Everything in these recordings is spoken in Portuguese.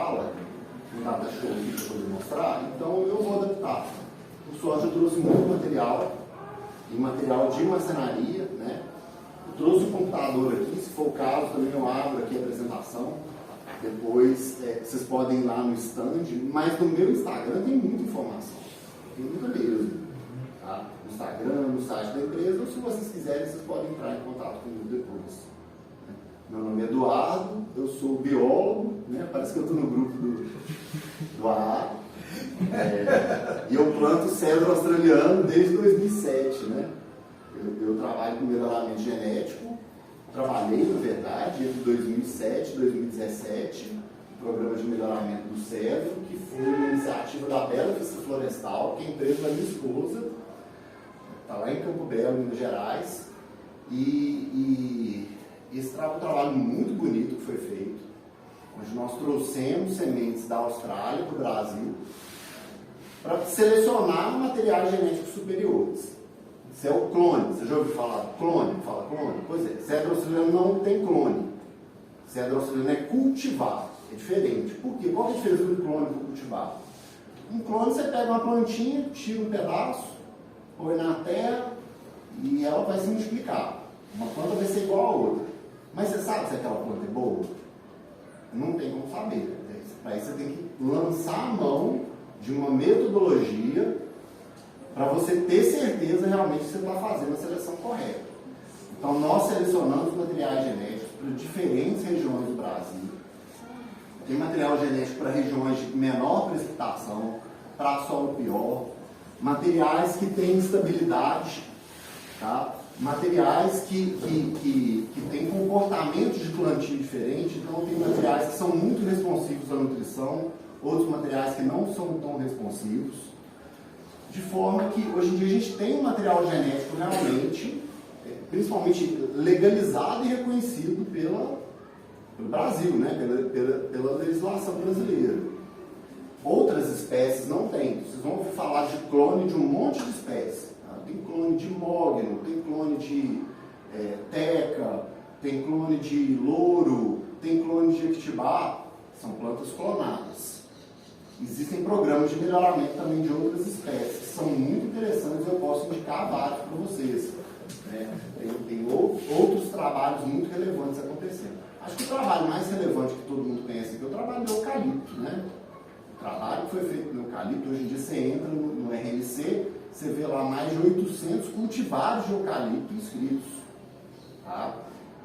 sala, um data show aqui para poder mostrar, então eu vou adaptar. O Soja trouxe muito material, e material de marcenaria, né? Eu trouxe um computador aqui, se for o caso, também eu abro aqui a apresentação. Depois vocês podem ir lá no stand, mas no meu Instagram tem muita informação, tem muita mesmo. Tá? No Instagram, no site da empresa, ou se vocês quiserem, vocês podem entrar em contato comigo depois. Meu nome é Eduardo, eu sou biólogo, né? Parece que eu estou no grupo do AA. E eu planto cedro australiano desde 2007. Né? Eu trabalho com melhoramento genético, trabalhei, na verdade, entre 2007 e 2017, no programa de melhoramento do cedro, que foi uma iniciativa da Bela Vista Florestal, que é a empresa da minha esposa, está lá em Campo Belo, Minas Gerais, e esse trabalho muito bonito que foi feito, onde nós trouxemos sementes da Austrália para o Brasil para selecionar materiais genéticos superiores. Isso é o clone. Você já ouviu falar clone? Fala clone? Pois é, cedro australiano não tem clone. Cedro australiano é cultivar, é diferente. Por quê? Qual é a diferença do clone para cultivar? Um clone você pega uma plantinha, tira um pedaço, põe na terra e ela vai se multiplicar. Uma planta vai ser igual a outra. Mas você sabe se aquela planta é boa? Não tem como saber. Para isso você tem que lançar a mão de uma metodologia para você ter certeza realmente que você está fazendo a seleção correta. Então nós selecionamos materiais genéticos para diferentes regiões do Brasil. Tem material genético para regiões de menor precipitação, para solo pior, materiais que têm estabilidade, tá? Materiais que têm comportamentos de plantio diferente, então tem materiais que são muito responsivos à nutrição, outros materiais que não são tão responsivos, de forma que hoje em dia a gente tem um material genético realmente, principalmente legalizado e reconhecido pelo Brasil, né? pela legislação brasileira. Outras espécies não têm. Vocês vão ouvir falar de clone de um monte de espécies. Tem clone de mogno, tem clone de teca, tem clone de louro, tem clone de jequitibá, são plantas clonadas. Existem programas de melhoramento também de outras espécies, que são muito interessantes, eu posso indicar vários para vocês. Tem outros trabalhos muito relevantes acontecendo. Acho que o trabalho mais relevante que todo mundo conhece aqui é o trabalho do eucalipto. Né? O trabalho que foi feito no eucalipto, hoje em dia você entra no RNC, você vê lá mais de 800 cultivares de eucalipto inscritos. Tá?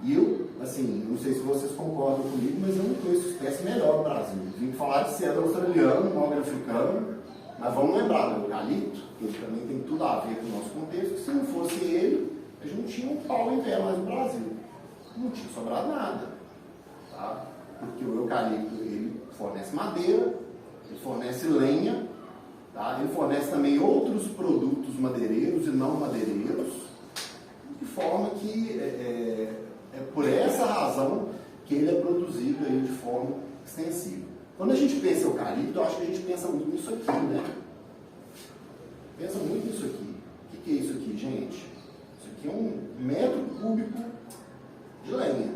E eu, assim, não sei se vocês concordam comigo, mas eu não conheço espécie melhor no Brasil. Vim falar de cedro australiano, mogno africano, mas vamos lembrar do eucalipto, que ele também tem tudo a ver com o nosso contexto, que se não fosse ele, a gente não tinha um pau em pé mais no Brasil. Não tinha sobrado nada. Tá? Porque o eucalipto, ele fornece madeira, ele fornece lenha, tá? Ele fornece também outros produtos madeireiros e não madeireiros, de forma que é por essa razão que ele é produzido aí de forma extensiva. Quando a gente pensa em eucalipto, eu acho que a gente pensa muito nisso aqui, né? Pensa muito nisso aqui. O que é isso aqui, gente? Isso aqui é 1 metro cúbico de lenha.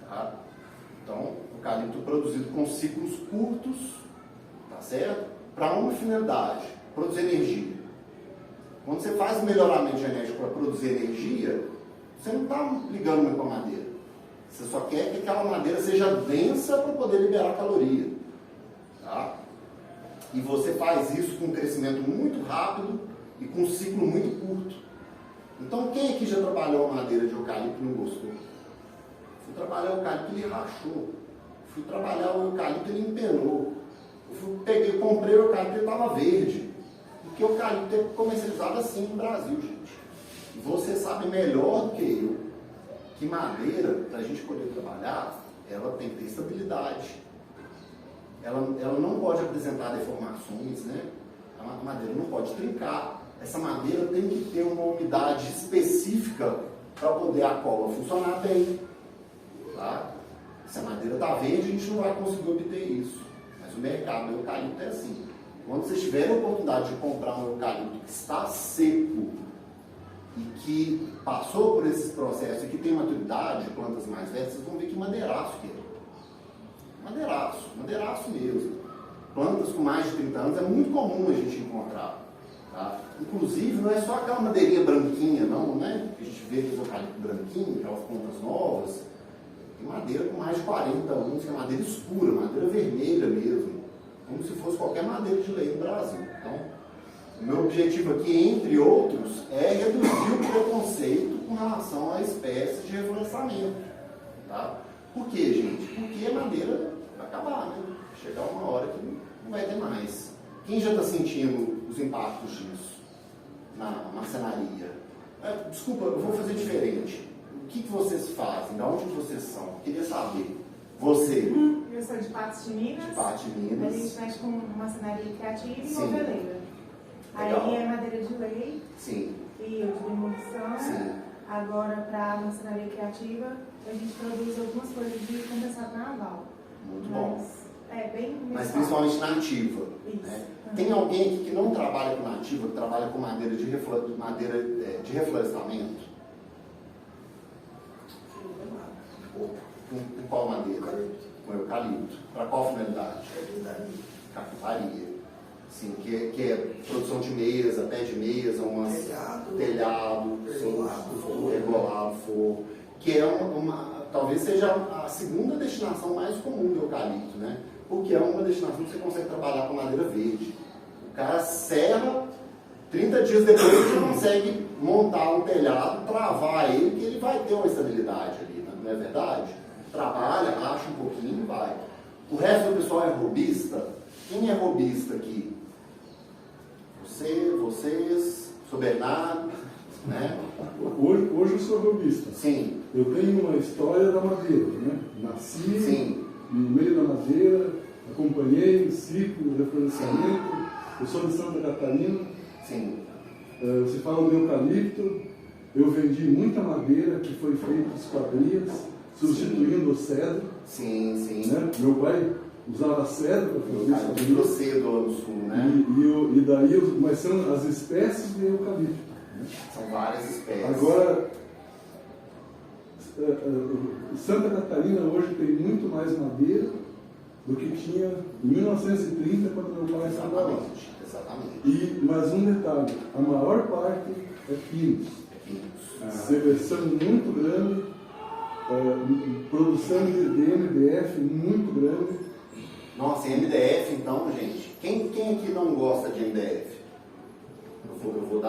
Tá? Então, o eucalipto produzido com ciclos curtos, tá certo? Para uma finalidade, produzir energia. Quando você faz melhoramento genético para produzir energia, você não está ligando muito com a madeira. Você só quer que aquela madeira seja densa para poder liberar caloria. Tá? E você faz isso com um crescimento muito rápido e com um ciclo muito curto. Então, quem aqui já trabalhou a madeira de eucalipto e não gostou? Fui trabalhar o eucalipto e ele rachou. Fui trabalhar o eucalipto e ele empenou. Comprei o eucalipto e ele estava verde. Porque o eucalipto é comercializado assim no Brasil, gente. E você sabe melhor do que eu que madeira, para a gente poder trabalhar, ela tem que ter estabilidade. Ela não pode apresentar deformações, né? A madeira não pode trincar. Essa madeira tem que ter uma umidade específica para poder a cola funcionar bem. Tá? Se a madeira está verde, a gente não vai conseguir obter isso. Mas o mercado do eucalipto é assim. Quando vocês tiverem a oportunidade de comprar um eucalipto que está seco e que passou por esses processos e que tem maturidade, plantas mais velhas, vocês vão ver que madeiraço que é. Madeiraço madeiraço mesmo. Plantas com mais de 30 anos é muito comum a gente encontrar. Tá? Inclusive, não é só aquela madeirinha branquinha, não, né? Que a gente vê aquele eucalipto branquinho, aquelas plantas novas. Tem madeira com mais de 40 anos, que é madeira escura, madeira vermelha mesmo. Como se fosse qualquer madeira de lei no Brasil. Então, o meu objetivo aqui, entre outros, é reduzir o preconceito com relação a espécies de reflorestamento. Tá? Por quê, gente? Porque a madeira vai acabar, né? Chegar uma hora que não vai ter mais. Quem já está sentindo os impactos disso na marcenaria? Desculpa, eu vou fazer diferente. O que vocês fazem? De onde vocês são? Eu queria saber. Você? Eu sou de Patos de Minas. De Patos de Minas. A gente mexe com marcenaria criativa e Sim. moveleira. Legal. Aí é madeira de lei Sim. e de demolição. Sim. Agora, para a marcenaria criativa, a gente produz algumas coisas de compensado naval. Muito bom. É bem Mas principalmente nativa. Isso. Né? Tem alguém aqui que não trabalha com nativa, que trabalha com madeira de reflorestamento? Com qual madeira? Com eucalipto. Para qual finalidade? Carpintaria. Sim, que é produção de mesa, pé de mesa, telhado, regulado, forro. Que é talvez seja a segunda destinação mais comum do eucalipto, né? Porque é uma destinação que você consegue trabalhar com madeira verde. O cara serra, 30 dias depois você consegue montar um telhado, travar ele, que ele vai ter uma estabilidade ali, não é verdade? Trabalha, racha um pouquinho e vai. O resto do pessoal é robista. Quem é robista aqui? Vocês, seu Bernardo, né? Hoje eu sou robista. Sim. Eu tenho uma história da madeira, né? Nasci Sim. no meio da madeira, acompanhei o ciclo de reflorestamento. Eu sou de Santa Catarina. Sim. Você fala do eucalipto. Eu vendi muita madeira que foi feita de esquadrias, substituindo o cedro. Sim, sim. Né? Meu pai usava cedro para fazer Eucalipto esquadrias. cedo lá no sul, né? E daí, mas são as espécies de eucalipto. Né? São várias espécies. Agora, Santa Catarina hoje tem muito mais madeira do que tinha em 1930, quando meu pai estava lá. Exatamente. Mas um detalhe, a maior parte é pinos. Seleção muito grande, produção de MDF muito grande. Nossa, MDF então, gente, quem aqui não gosta de MDF? Eu vou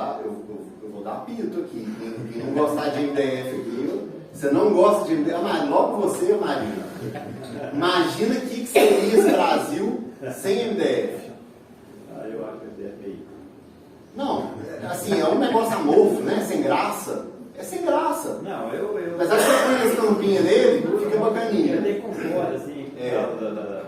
dar pito aqui. Quem não gostar de MDF aqui, você não gosta de MDF, mas logo você, Marina. Imagina o que seria esse Brasil sem MDF. Eu acho que o MDF é aí. Não, assim, é um negócio amorfo, né? Sem graça. É sem graça. Não, Mas acho que você põe a estampinha dele, fica bacaninha. Eu tenho conforto, assim, É.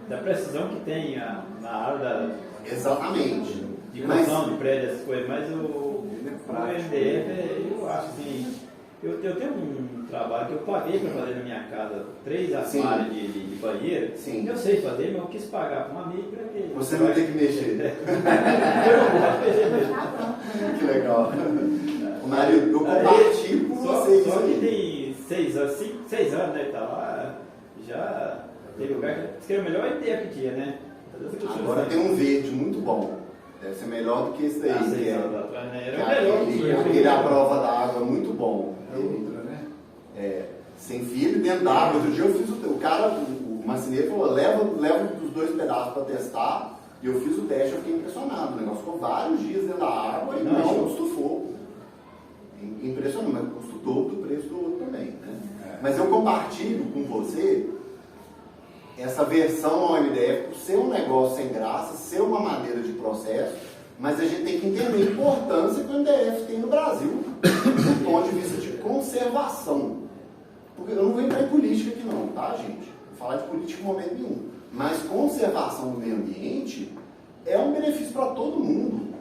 da precisão que tem na área Exatamente. de construção de prédio, essas coisas, mas o MDF, eu acho assim, eu tenho um trabalho que eu paguei para fazer na minha casa, 3 armários de banheiro. Sim. Eu sei fazer, mas eu quis pagar para um amigo para que... Você não tem que mexer. Eu não gosto de mexer mesmo. Que legal. O marido, eu compartilho com vocês. Só que aí. tem 6 anos, né, tá lá, já teve lugar que disse que era o melhor MDF que tinha, né? Agora tem um verde muito bom. Deve ser melhor do que esse daí. Que é, era o melhor que tinha. aquele à prova d'água, muito bom. Sem fio dentro da água. Outro dia eu fiz o marceneiro falou, leva os 2 pedaços para testar. E eu fiz o teste, eu fiquei impressionado. O negócio ficou vários dias dentro da água e não estufou. Impressionante, mas custa o dobro do preço do outro também. Né? Mas eu compartilho com você essa versão ao MDF, por ser um negócio sem graça, ser uma maneira de processo, mas a gente tem que entender a importância que o MDF tem no Brasil, do ponto de vista de conservação. Porque eu não vou entrar em política aqui não, tá, gente? Não vou falar de política em momento nenhum. Mas conservação do meio ambiente é um benefício para todo mundo.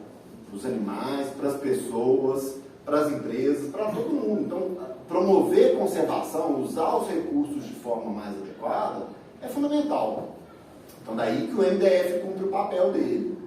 Para os animais, para as pessoas, para as empresas, para todo mundo. Então, promover conservação, usar os recursos de forma mais adequada, é fundamental. Então, daí que o MDF cumpre o papel dele.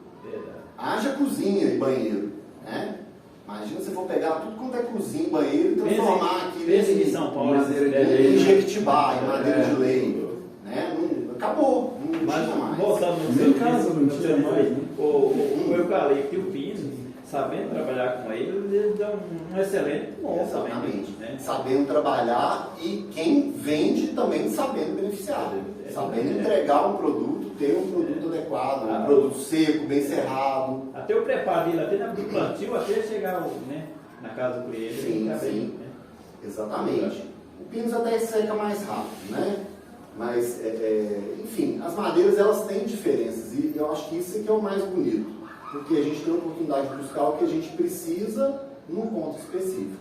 Haja cozinha e banheiro, né? Imagina se for pegar tudo quanto é cozinha e banheiro e transformar aquilo em São Paulo, em Jequitibá, em madeira de lei. Né? Acabou. Mas tinha mais. voltando no Nem seu casa não seu tinha mais, né? o eucalipto e o pino, sabendo trabalhar com eles dão um excelente Exatamente. né? Sabendo trabalhar e quem vende também sabendo beneficiar. Sabendo entregar um produto, ter um produto adequado, um produto seco, bem cerrado. Até o preparo dele, até do plantio, até chegar né, na casa do cliente. Sim, tá bem, sim. né? Exatamente. O pinus até seca mais rápido, né? Mas, enfim, as madeiras elas têm diferenças e eu acho que isso aqui é o mais bonito, porque a gente tem a oportunidade de buscar o que a gente precisa num ponto específico.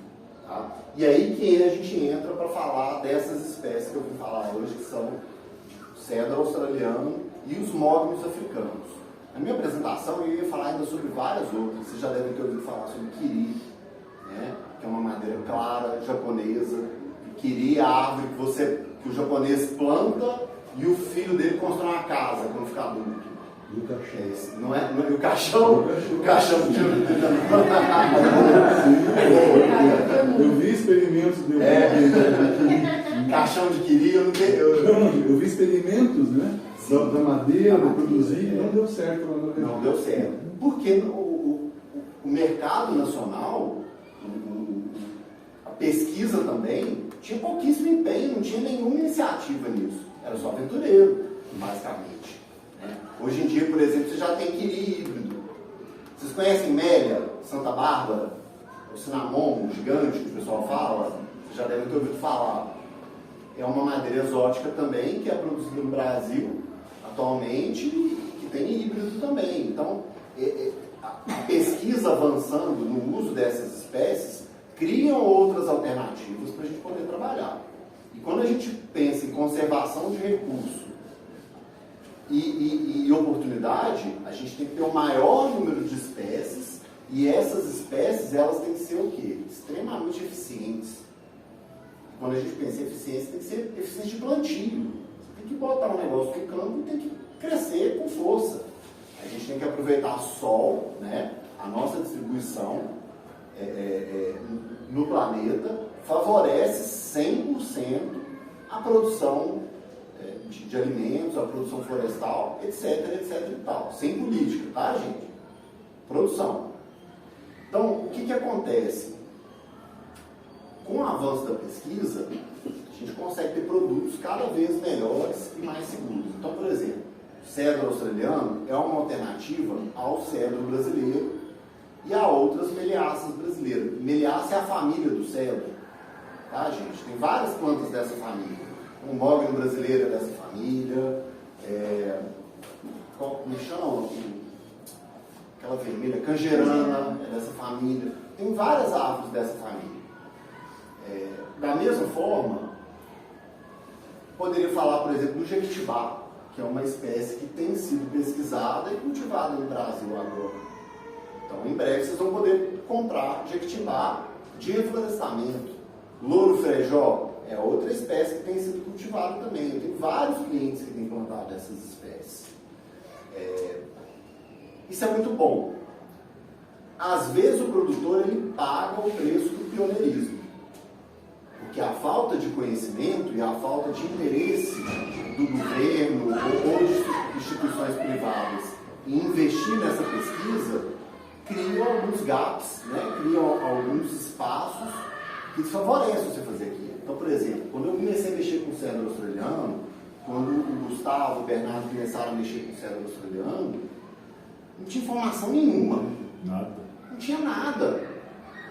Tá? E aí que a gente entra para falar dessas espécies que eu vim falar hoje, que são o cedro australiano e os mognos africanos. Na minha apresentação eu ia falar ainda sobre várias outras. Vocês já devem ter ouvido falar sobre kiri, né? Que é uma madeira clara, japonesa. Kiri é a árvore que o japonês planta e o filho dele constrói uma casa quando ficar adulto. E o caixão. Não é? E o caixão? O caixão de Eu vi experimentos de caixão de kiri, eu não tenho. eu vi experimentos, né? Da madeira, produzir, e não deu certo lá na região. Não deu certo. Porque o mercado nacional, a pesquisa também, tinha pouquíssimo empenho, não tinha nenhuma iniciativa nisso. Era só aventureiro, basicamente. Né? Hoje em dia, por exemplo, você já tem kiri híbrido. Vocês conhecem Mélia, Santa Bárbara, o cinnamon, o gigante que o pessoal fala? Vocês já devem ter ouvido falar. É uma madeira exótica também, que é produzida no Brasil atualmente, que tem híbrido também. Então, a pesquisa avançando no uso dessas espécies criam outras alternativas para a gente poder trabalhar. E quando a gente pensa em conservação de recurso e oportunidade, a gente tem que ter o maior número de espécies, e essas espécies elas têm que ser o quê? Extremamente eficientes. Quando a gente pensa em eficiência, tem que ser eficiente de plantio. Você tem que botar um negócio no campo e tem que crescer com força. A gente tem que aproveitar sol, né? A nossa distribuição no planeta favorece 100% a produção de alimentos, a produção florestal, etc, etc e tal. Sem política, tá, gente? Produção. Então, o que acontece? Com o avanço da pesquisa, a gente consegue ter produtos cada vez melhores e mais seguros. Então, por exemplo, o cedro australiano é uma alternativa ao cedro brasileiro e a outras meliáceas brasileiras. Meliácea é a família do cedro, tá, gente? Tem várias plantas dessa família. O mogno brasileiro é dessa família. Como chama? Aquela vermelha, canjerana é dessa família. Tem várias árvores dessa família. Da mesma forma, poderia falar, por exemplo, do jequitibá, que é uma espécie que tem sido pesquisada e cultivada no Brasil agora. Então, em breve, vocês vão poder comprar jequitibá de reflorestamento. Louro frejó é outra espécie que tem sido cultivada também. Eu tenho vários clientes que têm plantado essas espécies. Isso é muito bom. Às vezes, o produtor ele paga o preço do pioneirismo. Porque a falta de conhecimento e a falta de interesse do governo ou de instituições privadas em investir nessa pesquisa criam alguns gaps, né? Criam alguns espaços que desfavorecem você fazer aquilo. Então, por exemplo, quando eu comecei a mexer com o cedro australiano, quando o Gustavo e o Bernardo começaram a mexer com o cedro australiano, não tinha informação nenhuma. Nada. Não tinha nada.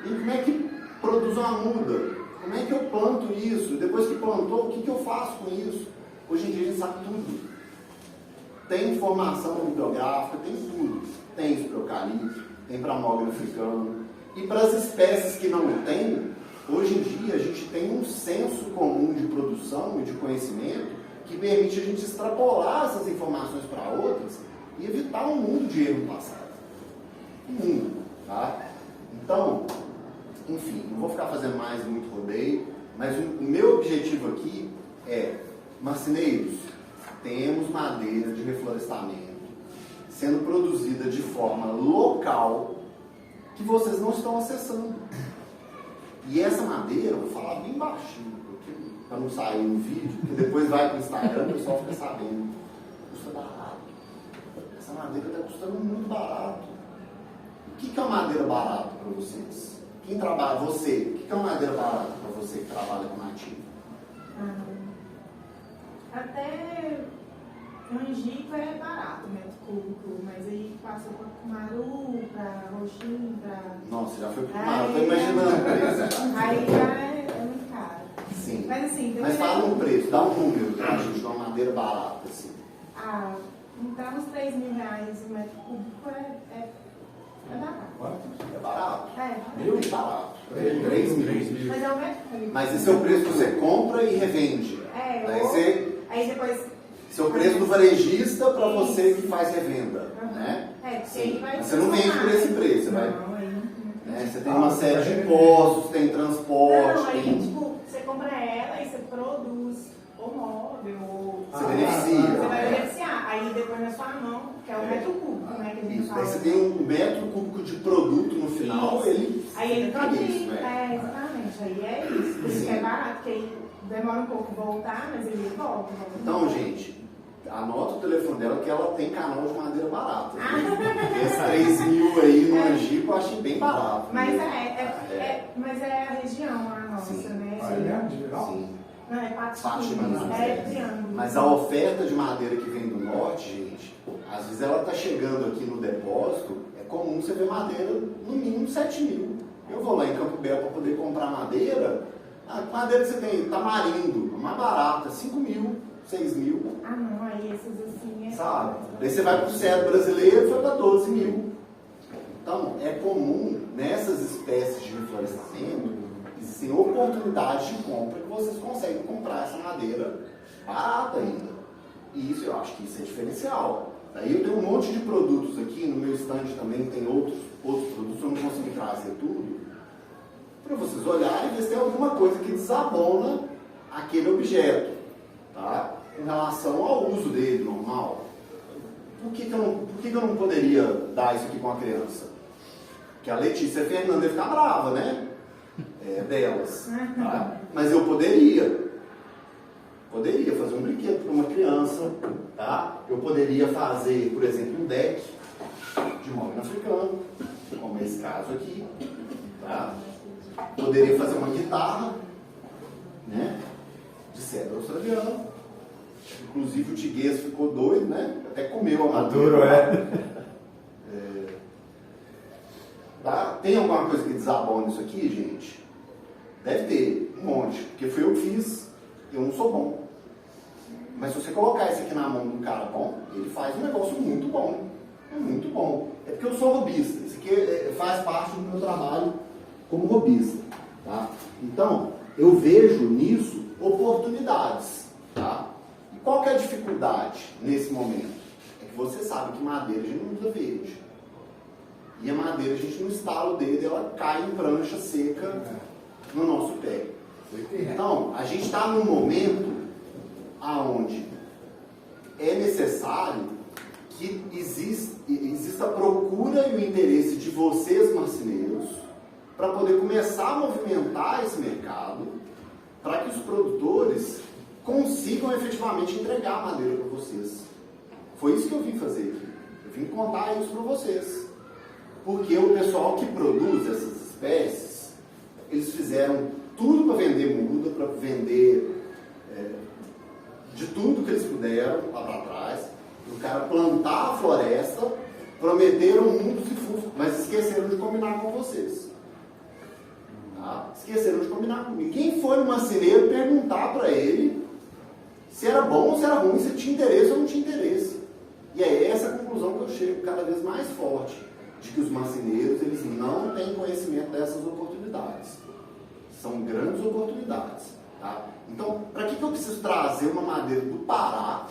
E como é que produz uma muda? Como é que eu planto isso? Depois que plantou, o que eu faço com isso? Hoje em dia a gente sabe tudo. Tem informação bibliográfica, tem tudo. Tem isso para o eucalipto, tem para mogno africano. E para as espécies que não tem, hoje em dia a gente tem um senso comum de produção e de conhecimento que permite a gente extrapolar essas informações para outras e evitar um mundo de erro passado. Um mundo, tá? Então, enfim, não vou ficar fazendo mais muito rodeio, mas o meu objetivo aqui é, marceneiros, temos madeira de reflorestamento sendo produzida de forma local que vocês não estão acessando. E essa madeira, eu vou falar bem baixinho, para não sair no vídeo, porque depois vai para o Instagram e o pessoal fica sabendo os custa barato. Essa madeira está custando muito barato. O que é uma madeira barata para vocês? Quem trabalha, você, o que é uma madeira barata para você que trabalha com nativo? Até Angico é barato, metro cúbico, mas aí passou para Cumaru, para Roxinho, para... Nossa, já foi pro mar, eu tô imaginando o preço. Aí já é muito caro. Sim. Mas assim, Mas fala um preço, dá um número pra gente de uma madeira barata, assim. Então uns 3 mil reais o metro cúbico é barato. É barato. É. Bem barato. 3 mil. Mas é o metro cúbico. Mas esse é o preço que você compra e revende. Aí depois... Esse é o preço do varejista para você que faz revenda. Né? Porque aí vai... Mas você não vende por esse preço, você vai... Não, aí não. Você tem uma série de impostos, tem transporte, Não, aí tem... tipo, você compra ela e você produz ou móvel, ou... Você beneficia. Você vai beneficiar. Aí depois na sua mão, que é o metro cúbico, né, que a gente Isso. fala. Aí você tem um metro cúbico de produto no final, Isso. ele... Aí ele fica pode isso, ir. né? Exatamente. Aí é isso. Por isso que é barato, porque aí demora um pouco voltar, mas ele volta. Então, gente, anota o telefone dela que ela tem canal de madeira barata. Esses 3 mil aí no Angico eu achei bem barato. Mas mas é a região a nossa, Sim. né? Sim. Não, é Patos Faixa de Minas, Minas, é Triângulo. Mas a oferta de madeira que vem do norte, gente, às vezes ela está chegando aqui no depósito, é comum você ver madeira no mínimo 7 mil. Eu vou lá em Campo Belo para poder comprar madeira, a madeira que você tem, tamarindo, mais barata, 5 mil, 6 mil. Não, aí esses assim Sabe? Daí você vai para o cedro brasileiro, foi para 12 mil. Então, é comum nessas espécies de reflorestamento, existem oportunidades de compra que vocês conseguem comprar essa madeira barata ainda. E isso, eu acho que isso é diferencial. Daí eu tenho um monte de produtos aqui, no meu stand também tem outros produtos, eu não consegui trazer tudo, para vocês olharem e ver se tem alguma coisa que desabona aquele objeto, tá? Em relação ao uso dele normal. Por que eu não poderia dar isso aqui com a criança? Que a Letícia e a Fernanda ia ficar brava, né? É delas. Tá? Mas eu poderia fazer um brinquedo para uma criança, tá? Eu poderia fazer, por exemplo, um deck de móvel africano, como esse caso aqui, tá? Poderia fazer uma guitarra, né? De cedro australiano. Inclusive o Tiguês ficou doido, né? Até comeu a madeira. Tá? Tem alguma coisa que desabona isso aqui, gente? Deve ter, um monte. Porque foi eu que fiz, eu não sou bom. Mas se você colocar isso aqui na mão de um cara bom, ele faz um negócio muito bom. É muito bom. É porque eu sou robista. Isso aqui faz parte do meu trabalho como robista. Tá? Então, eu vejo nisso oportunidades. Tá? E qual que é a dificuldade nesse momento? É que você sabe que madeira a gente não usa verde. E a madeira, a gente não estala o dedo, ela cai em prancha seca no nosso pé. Então, a gente está num momento onde é necessário que exista a procura e o interesse de vocês, marceneiros, para poder começar a movimentar esse mercado, para que os produtores consigam efetivamente entregar a madeira para vocês. Foi isso que eu vim fazer aqui. Eu vim contar isso para vocês. Porque o pessoal que produz essas espécies, eles fizeram tudo para vender muda, para vender de tudo que eles puderam lá para trás. O cara plantar a floresta, prometeram mundos e fundos, mas esqueceram de combinar com vocês. Tá? Esqueceram de combinar comigo. Quem foi no marceneiro perguntar para ele se era bom ou se era ruim, se tinha interesse ou não tinha interesse. E é essa a conclusão que eu chego cada vez mais forte, de que os marceneiros, eles não têm conhecimento dessas oportunidades. São grandes oportunidades. Tá? Então, para que eu preciso trazer uma madeira do Pará,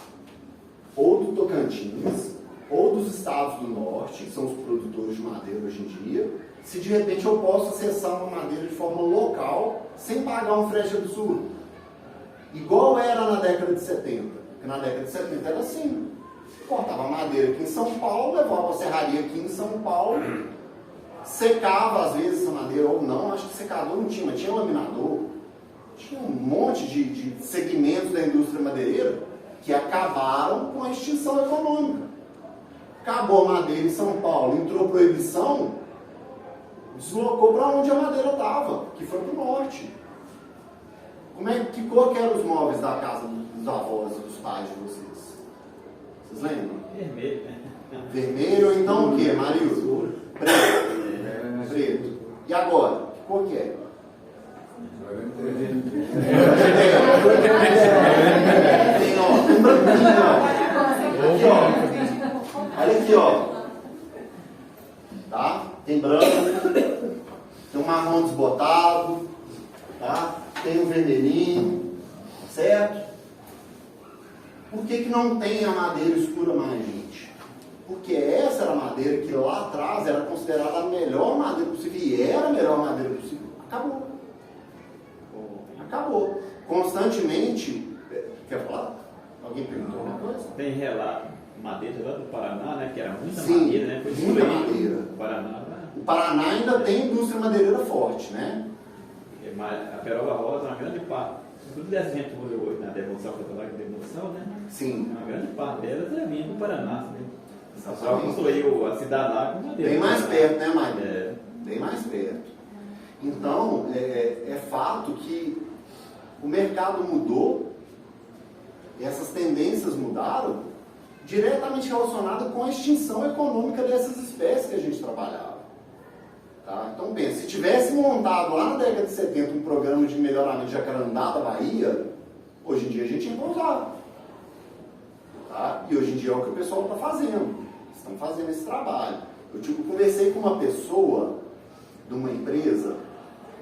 ou do Tocantins, ou dos estados do norte, que são os produtores de madeira hoje em dia, se de repente eu posso acessar uma madeira de forma local, sem pagar um frete absurdo? Igual era na década de 70. Porque na década de 70 era assim. Cortava madeira aqui em São Paulo, levava para a serraria aqui em São Paulo, secava às vezes essa madeira, ou não, acho que secador não tinha, mas tinha laminador, tinha um monte de segmentos da indústria madeireira que acabaram com a extinção econômica. Acabou a madeira em São Paulo, entrou proibição, deslocou para onde a madeira estava, que foi para o norte. Que cor que eram os móveis da casa dos avós e dos pais de vocês? Vocês lembram? Vermelho, né? Vermelho ou então o quê, Marildo? Preto. Preto. E agora? Que cor que é? Tem, ó, tem branquinho, ó. Aqui, ó. Olha aqui, ó. Tá? Tem branco, tem um marrom desbotado, tá? Tem um vermelhinho, certo? Por que não tem a madeira escura mais, gente? Porque essa era a madeira que lá atrás era considerada a melhor madeira possível, e era a melhor madeira possível. Acabou. Acabou. Constantemente. Quer falar? Alguém perguntou alguma coisa? Tem relato, madeira lá do Paraná, né? Que era muita Sim, madeira, né? Foi muita destruído. madeira. O Paraná, né? O Paraná ainda tem indústria madeireira forte, né? A Peroba Rosa, uma grande parte, tudo dessa gente morreu hoje na demolição, que eu trabalho com demolição, né? Sim. Uma grande parte delas é vinda do Paraná, né? O pessoal Exatamente. construiu a cidade lá com madeira. Bem mais perto, né, Maria? É. Bem mais perto. Então, é fato que o mercado mudou, essas tendências mudaram, diretamente relacionado com a extinção econômica dessas espécies que a gente trabalhava. Tá? Então, pensa, se tivesse montado lá na década de 70 um programa de melhoramento de jacarandá da Bahia, hoje em dia a gente ia usar. Tá? E hoje em dia é o que o pessoal está fazendo. Estão fazendo esse trabalho. Eu conversei com uma pessoa de uma empresa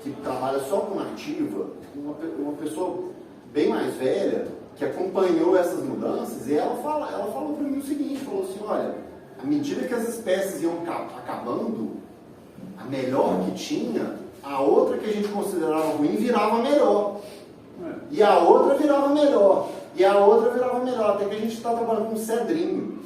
que trabalha só com nativa, uma pessoa bem mais velha, que acompanhou essas mudanças, e ela falou para mim o seguinte, falou assim, olha, à medida que as espécies iam acabando, a melhor que tinha, a outra que a gente considerava ruim virava melhor. E a outra virava melhor. E a outra virava melhor, até que a gente está trabalhando com cedrinho.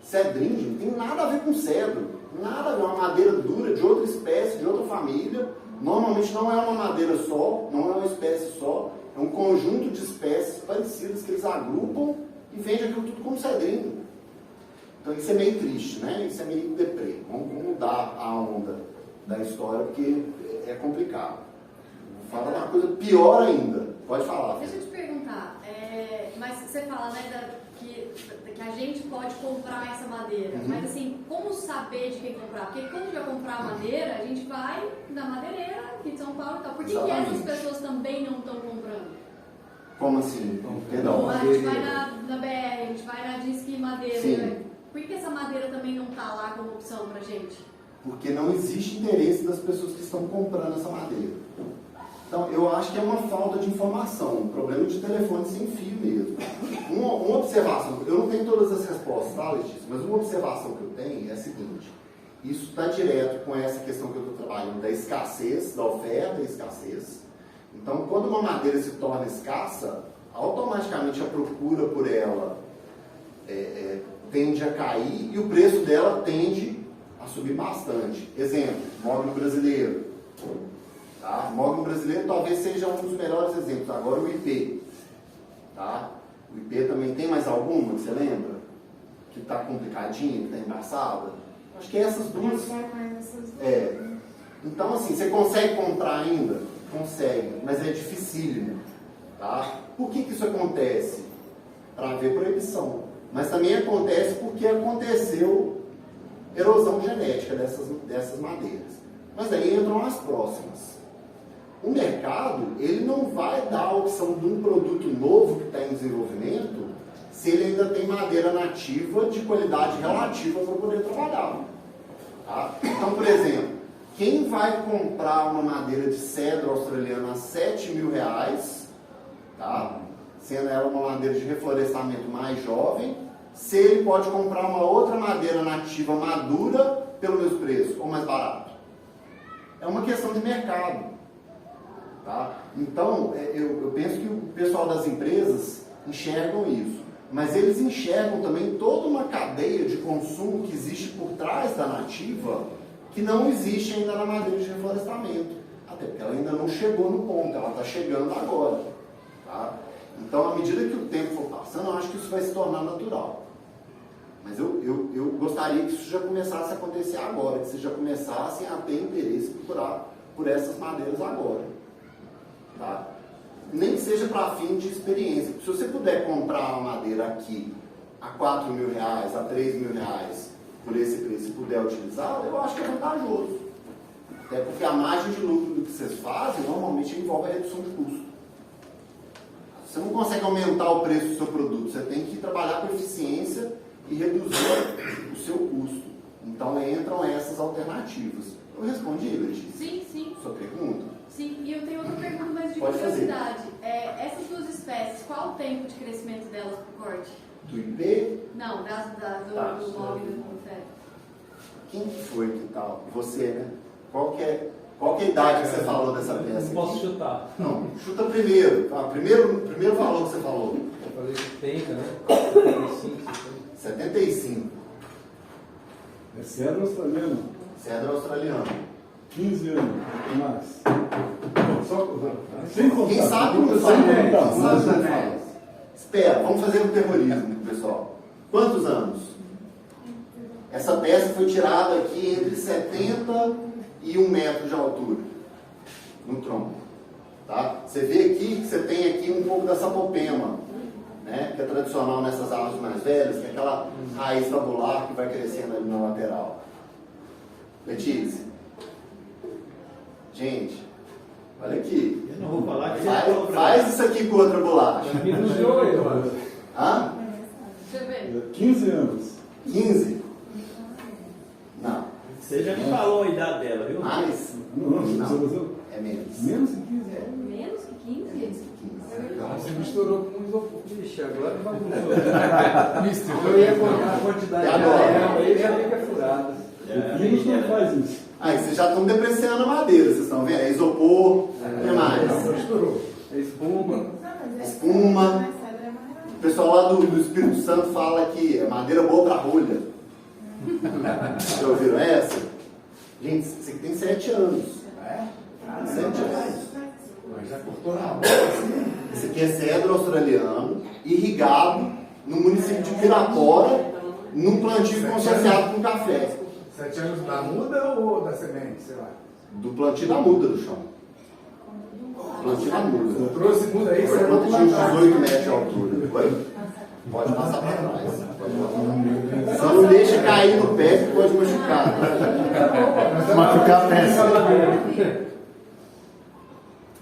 Cedrinho não tem nada a ver com cedro. Nada a ver, uma madeira dura de outra espécie, de outra família. Normalmente não é uma madeira só, não é uma espécie só. É um conjunto de espécies parecidas que eles agrupam e vendem aquilo tudo como cedrinho. Então isso é meio triste, né? Isso é meio deprê. Vamos mudar a onda da história, porque é complicado. Vou falar uma coisa pior ainda. Pode falar. Deixa eu te perguntar, mas você fala, né, que a gente pode comprar essa madeira, mas assim, como saber de quem comprar? Porque quando já comprar madeira, a gente vai na madeireira aqui de São Paulo e tal. Por que essas pessoas também não estão comprando? Como assim? Perdão. A gente vai na BR, a gente vai na Disque Madeira. Sim. Por que essa madeira também não está lá como opção pra gente? Porque não existe interesse das pessoas que estão comprando essa madeira. Então, eu acho que é uma falta de informação, um problema de telefone sem fio mesmo. Uma observação, eu não tenho todas as respostas, tá, Letícia? Mas uma observação que eu tenho é a seguinte: isso está direto com essa questão que eu estou trabalhando, da escassez, da oferta e escassez. Então, quando uma madeira se torna escassa, automaticamente a procura por ela tende a cair e o preço dela tende a subir bastante. Exemplo, mogno brasileiro. Tá? Mogno brasileiro talvez seja um dos melhores exemplos. Agora o IP. Tá? O IP também tem mais alguma que você lembra? Que está complicadinha, que está embaçada? Acho que essas duas. Então, assim, você consegue comprar ainda? Consegue, mas é dificílimo. Tá? Por que isso acontece? Para haver proibição. Mas também acontece porque aconteceu erosão genética dessas madeiras. Mas aí entram as próximas. O mercado, ele não vai dar a opção de um produto novo que está em desenvolvimento se ele ainda tem madeira nativa de qualidade relativa para poder trabalhar. Tá? Então, por exemplo, quem vai comprar uma madeira de cedro australiano a R$7.000, tá? Sendo ela uma madeira de reflorestamento mais jovem, se ele pode comprar uma outra madeira nativa madura pelo mesmo preço ou mais barato? É uma questão de mercado. Tá? Então, eu penso que o pessoal das empresas enxergam isso, mas eles enxergam também toda uma cadeia de consumo que existe por trás da nativa, que não existe ainda na madeira de reflorestamento, até porque ela ainda não chegou no ponto, ela está chegando agora. Tá? Então, à medida que o tempo for passando, eu acho que isso vai se tornar natural. Mas eu gostaria que isso já começasse a acontecer agora, que vocês já começassem a ter interesse em procurar por essas madeiras agora. Tá? Nem que seja para fim de experiência. Se você puder comprar uma madeira aqui a R$4.000, a R$3.000 por esse preço e puder utilizar, eu acho que é vantajoso. Até porque a margem de lucro do que vocês fazem normalmente envolve a redução de custo. Você não consegue aumentar o preço do seu produto, você tem que trabalhar com eficiência e reduzir o seu custo. Então entram essas alternativas. Eu respondi, Letícia? Sim, sim. Sua pergunta? Sim, e eu tenho outra pergunta, mas de Pode fazer. curiosidade. Essas duas espécies, qual o tempo de crescimento delas pro corte? Do IP? Não, do log e do confere. Quem que foi que tal? Você, né? Qual que é a idade que você falou dessa peça? Não posso aqui? chutar. Não, chuta primeiro. Tá? Primeiro valor que você falou. Eu falei 70, né? 75, 75. É cedro australiano, Cedro australiano. 15 anos, mais. Bom, só, sem contar. Quem sabe não sem faz. contar. Quem sabe não faz. Espera, vamos fazer um terrorismo, pessoal. Quantos anos? Essa peça foi tirada aqui entre 70 e 1 metro de altura no tronco. Tá? Você vê aqui que você tem aqui um pouco da sapopema, né? Que é tradicional nessas árvores mais velhas, que é aquela raiz tabular que vai crescendo ali na lateral. Letícia. Gente, olha aqui. Eu não vou falar que você falou pra Faz isso aqui com outra bolacha. Me elogiou eu. Hã? Deixa eu ver. 15 anos. 15? Não. Você já me falou a idade dela, viu? Mais? Não, você É menos. menos de 15 É anos. menos que 15? Menos que 15. Não, você misturou com um isopor. Ixi, agora bagunçou. Eu ia colocar a quantidade E agora? aí já fica furada. O Pinos não faz isso. Aí vocês já estão depreciando a madeira, vocês estão vendo? É isopor, o que mais? Misturou. É espuma. Não, mas é Espuma. mas cedro é mais O pessoal lá do Espírito Santo fala que é madeira boa para rolha. Já ouviram essa? Gente, isso aqui tem 7 anos. É? 7 anos. Mas já cortou na mão. Esse aqui é cedro australiano, irrigado no município de Pirapora, num plantio consociado com café. 7 anos da muda ou da semente, sei lá? Do plantio da muda do chão. Plantio da muda. Eu trouxe muda aí, Foi você planta vai de plantar. 18 metros de altura. Foi? Pode passar para trás. Pode passar. Só não deixa cair no pé que pode machucar. Machucar a peça.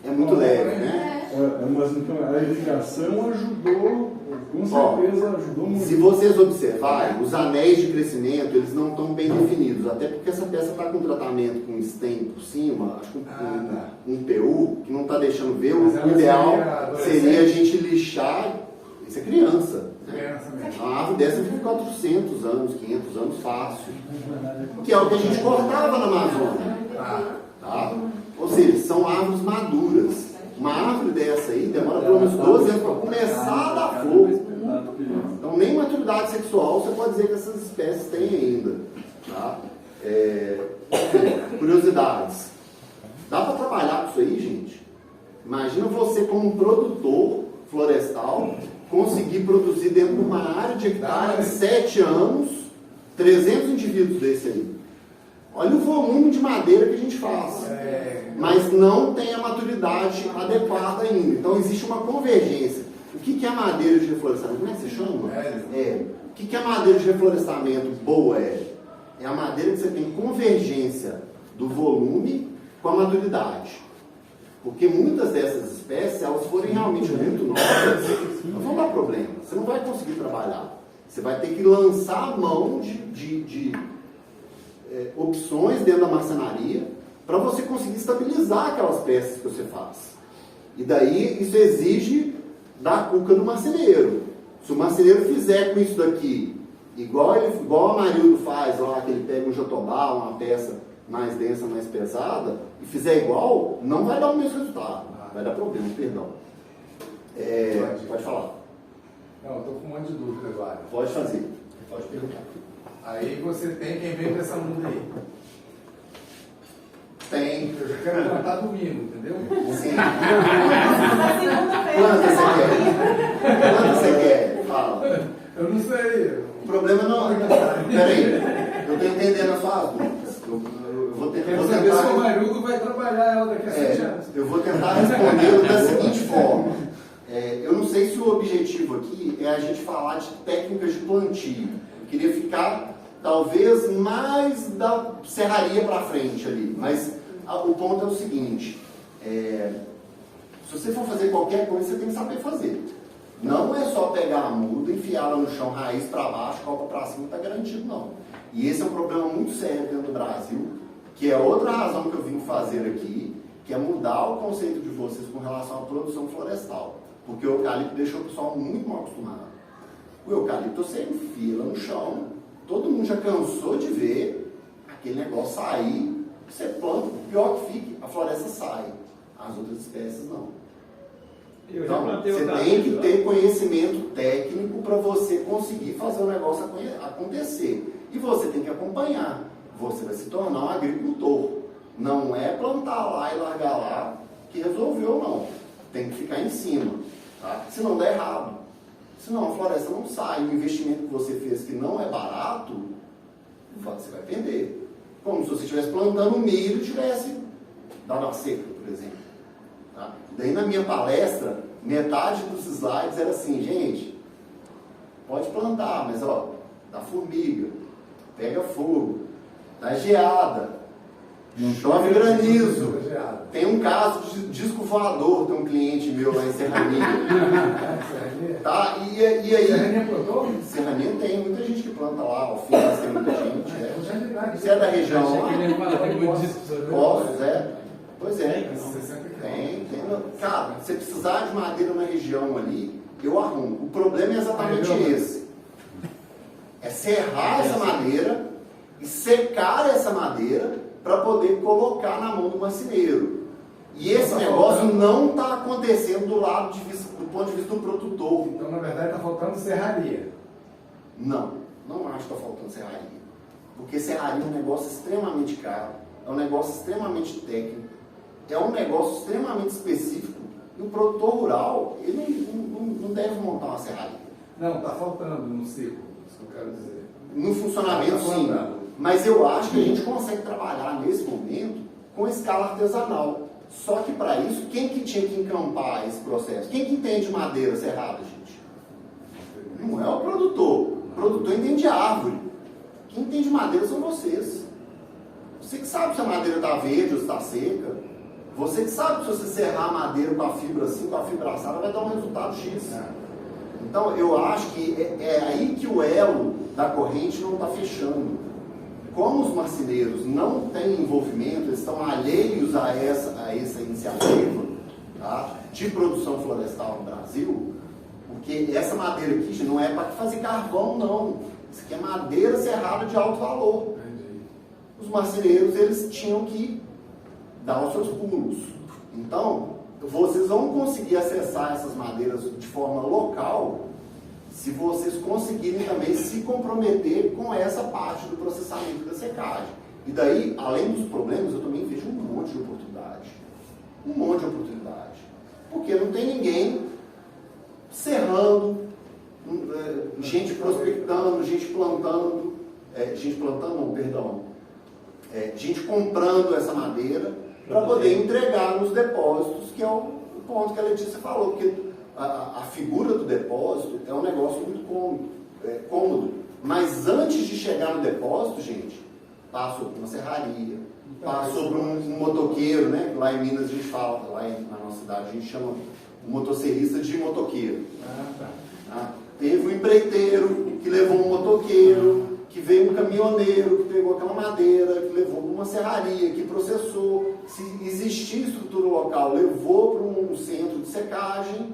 É muito leve, né? Mas então a irrigação ajudou, com certeza ajudou muito. Se vocês observarem, os anéis de crescimento, eles não estão bem definidos. Até porque essa peça está com tratamento com stem por cima, acho que um PU, que não está deixando ver. Mas O ela ideal seria seria a gente lixar. Isso é criança. Criança mesmo. Uma árvore dessa fica 400 anos, 500 anos fácil. Que é o que a gente cortava na Amazônia. Tá? Ou seja, são árvores maduras. Uma árvore dessa aí demora pelo menos 12 anos para começar a dar flor. Então, nem maturidade sexual você pode dizer que essas espécies têm ainda. Tá? Curiosidades. Dá para trabalhar com isso aí, gente? Imagina você como um produtor florestal conseguir produzir dentro de uma área de hectare em 7 anos 300 indivíduos desse aí. Olha o volume de madeira que a gente faz. Mas não tem a maturidade adequada ainda. Então existe uma convergência. O que é a madeira de reflorestamento? Como é que se chama? O que é a madeira de reflorestamento boa? É a madeira que você tem convergência do volume com a maturidade. Porque muitas dessas espécies, se elas forem realmente muito novas, não vão dar problema. Você não vai conseguir trabalhar. Você vai ter que lançar a mão de opções dentro da marcenaria para você conseguir estabilizar aquelas peças que você faz. E daí isso exige da cuca do marceneiro. Se o marceneiro fizer com isso daqui, igual a Marildo faz lá, que ele pega um jatobá, uma peça mais densa, mais pesada, e fizer igual, não vai dar o mesmo resultado. Vai dar problema, perdão. Pode falar. Não, eu tô com um monte de dúvida agora. Pode fazer. Pode perguntar. Aí você tem quem vem com essa muda aí. Tem. Eu já quero plantar domingo, entendeu? Sim. Na segunda-feira, Quanto você você tá quer? aqui. Quanto você quer? Fala. Eu não sei. O problema não. Peraí, eu tô entendendo as suas dúvidas. Eu vou Quero vou saber se o tentar. Marildo vai trabalhar ela daqui a 7 anos. Eu vou tentar responder da seguinte forma. Eu não sei se o objetivo aqui é a gente falar de técnicas de plantio. Eu queria ficar, talvez, mais da serraria para frente ali. Mas o ponto é o seguinte. Se você for fazer qualquer coisa, você tem que saber fazer. Não é só pegar a muda, enfiá-la no chão, raiz para baixo, copa para cima, está garantido, não. E esse é um problema muito sério dentro do Brasil, que é outra razão que eu vim fazer aqui, que é mudar o conceito de vocês com relação à produção florestal. Porque o eucalipto deixou o pessoal muito mal acostumado. O eucalipto você enfia no chão, todo mundo já cansou de ver aquele negócio sair, você planta, pior que fique, a floresta sai. As outras espécies não. Eu já Então, plantei você eucalipto, tem que ó. ter conhecimento técnico para você conseguir fazer o negócio acontecer. E você tem que acompanhar. Você vai se tornar um agricultor. Não é plantar lá e largar lá que resolveu, não. Tem que ficar em cima. Tá? Senão dá errado. Senão a floresta não sai. O investimento que você fez que não é barato, você vai perder. Como se você estivesse plantando milho e tivesse dado uma seca, por exemplo. Tá? Daí na minha palestra, metade dos slides era assim, gente, pode plantar, mas ó, dá formiga, pega fogo, dá geada, chove granizo. Tem um caso de disco voador, tem um cliente meu lá em Serraninha. Tá? E aí... Serraninha plantou? Serraninha tem muita gente que planta lá, alface, tem muita gente. Você é da região lá? Poços, Pois é. Tem. Cara, se precisar de madeira na região ali, eu arrumo. O problema é exatamente esse. É serrar essa madeira e secar essa madeira para poder colocar na mão do marceneiro. E esse negócio não está acontecendo do ponto de vista do produtor. Então, na verdade, está faltando serraria. Não acho que está faltando serraria. Porque serraria é um negócio extremamente caro, é um negócio extremamente técnico, é um negócio extremamente específico. E o produtor rural, ele não deve montar uma serraria. Não, está faltando no ciclo, isso que eu quero dizer. No funcionamento, sim. Mas eu acho que a gente consegue trabalhar nesse momento com escala artesanal. Só que para isso, quem que tinha que encampar esse processo? Quem que entende madeira serrada, gente? Não é o produtor. O produtor entende árvore. Quem entende madeira são vocês. Você que sabe se a madeira está verde ou está seca. Você que sabe se você serrar a madeira com a fibra assim, com a fibra assada, vai dar um resultado X. Então, eu acho que é aí que o elo da corrente não está fechando. Como os marceneiros não têm envolvimento, eles estão alheios a essa iniciativa, tá, de produção florestal no Brasil, porque essa madeira aqui não é para fazer carvão, não. Isso aqui é madeira serrada de alto valor. Os marceneiros, eles tinham que dar os seus pulos. Então, vocês vão conseguir acessar essas madeiras de forma local se vocês conseguirem também se comprometer com essa parte do processamento da secagem. E daí, além dos problemas, eu também vejo um monte de oportunidade. Um monte de oportunidade. Porque não tem ninguém serrando, gente prospectando, gente plantando, gente comprando essa madeira para poder entregar nos depósitos, que é o ponto que a Letícia falou, porque a figura do depósito é um negócio muito cômodo. Mas antes de chegar no depósito, gente, passa por uma serraria, passa por um motoqueiro, né? Lá em Minas a gente fala, lá na nossa cidade a gente chama o motosserrista de motoqueiro. Teve um empreiteiro que levou um motoqueiro, que veio um caminhoneiro que pegou aquela madeira, que levou para uma serraria, que processou. Se existir estrutura local, levou para um centro de secagem,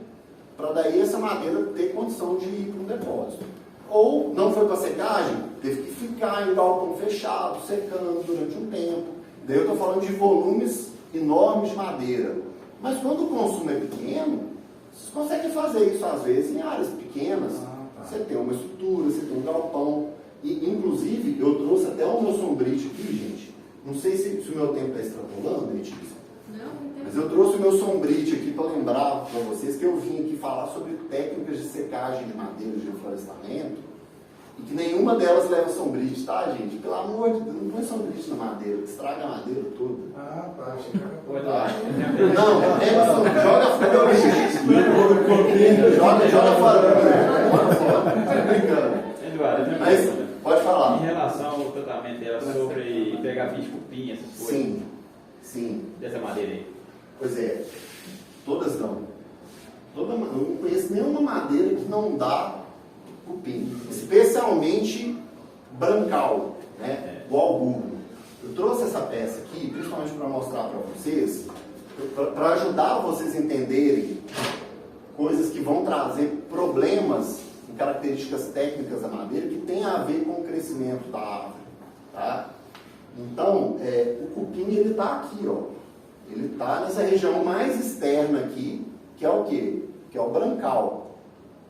para daí essa madeira ter condição de ir para um depósito. Ou não foi para secagem, teve que ficar em galpão fechado, secando durante um tempo. Daí eu estou falando de volumes enormes de madeira. Mas quando o consumo é pequeno, vocês conseguem fazer isso às vezes em áreas pequenas. Você tem uma estrutura, você tem um galpão. E inclusive eu trouxe até o meu sombrite aqui, gente, Não sei se o meu tempo está extrapolando, Letícia, Não, não tem. mas eu trouxe o meu sombrite aqui para lembrar para vocês que eu vim aqui falar sobre técnicas de secagem de madeira de reflorestamento e que nenhuma delas leva sombrite, tá, gente? Pelo amor de Deus, não põe sombrite na madeira, que estraga a madeira toda. Ah, tá. Achei que era Pô, Tá? Eduardo, Não, pega sombrite, joga fora. Joga fora. Joga fora. Tô brincando. Eduardo, eu tenho uma Mas, pergunta. pode falar. Em relação ao tratamento dela sobre pegar bicho cupim, essas coisas, Sim, sim. dessa madeira aí. Pois é, todas dão. Eu não conheço nenhuma madeira que não dá cupim, especialmente brancal, né? O alburno. Eu trouxe essa peça aqui, principalmente para mostrar para vocês, para ajudar vocês a entenderem coisas que vão trazer problemas em características técnicas da madeira que tem a ver com o crescimento da árvore, tá? Então, o cupim ele está aqui, ó. Ele está nessa região mais externa aqui, que é o quê? Que é o brancal.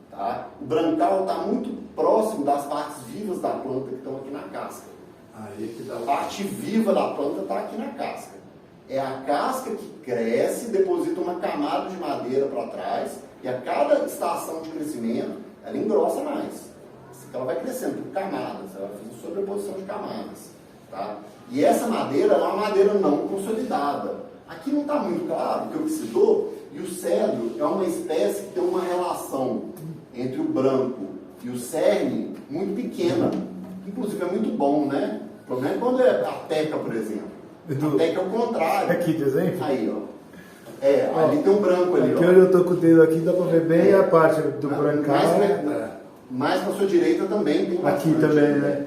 Tá? O brancal está muito próximo das partes vivas da planta que estão aqui na casca. Aí que dá A parte viva da planta está aqui na casca. É a casca que cresce, deposita uma camada de madeira para trás, e a cada estação de crescimento, ela engrossa mais. Ela vai crescendo por camadas, ela vai fazendo sobreposição de camadas. Tá? E essa madeira é uma madeira não consolidada. Aqui não está muito claro que eu citou, e o cedro é uma espécie que tem uma relação entre o branco e o cerne muito pequena. Inclusive é muito bom, né? O problema é quando é a teca, por exemplo. A teca é o contrário. Aqui, desenho? Aí, ó. Ali tem um branco ali, Aqui ó. onde eu tô com o dedo aqui, dá pra ver bem a parte do brancal. Mais para sua direita também tem Aqui bastante. também, né?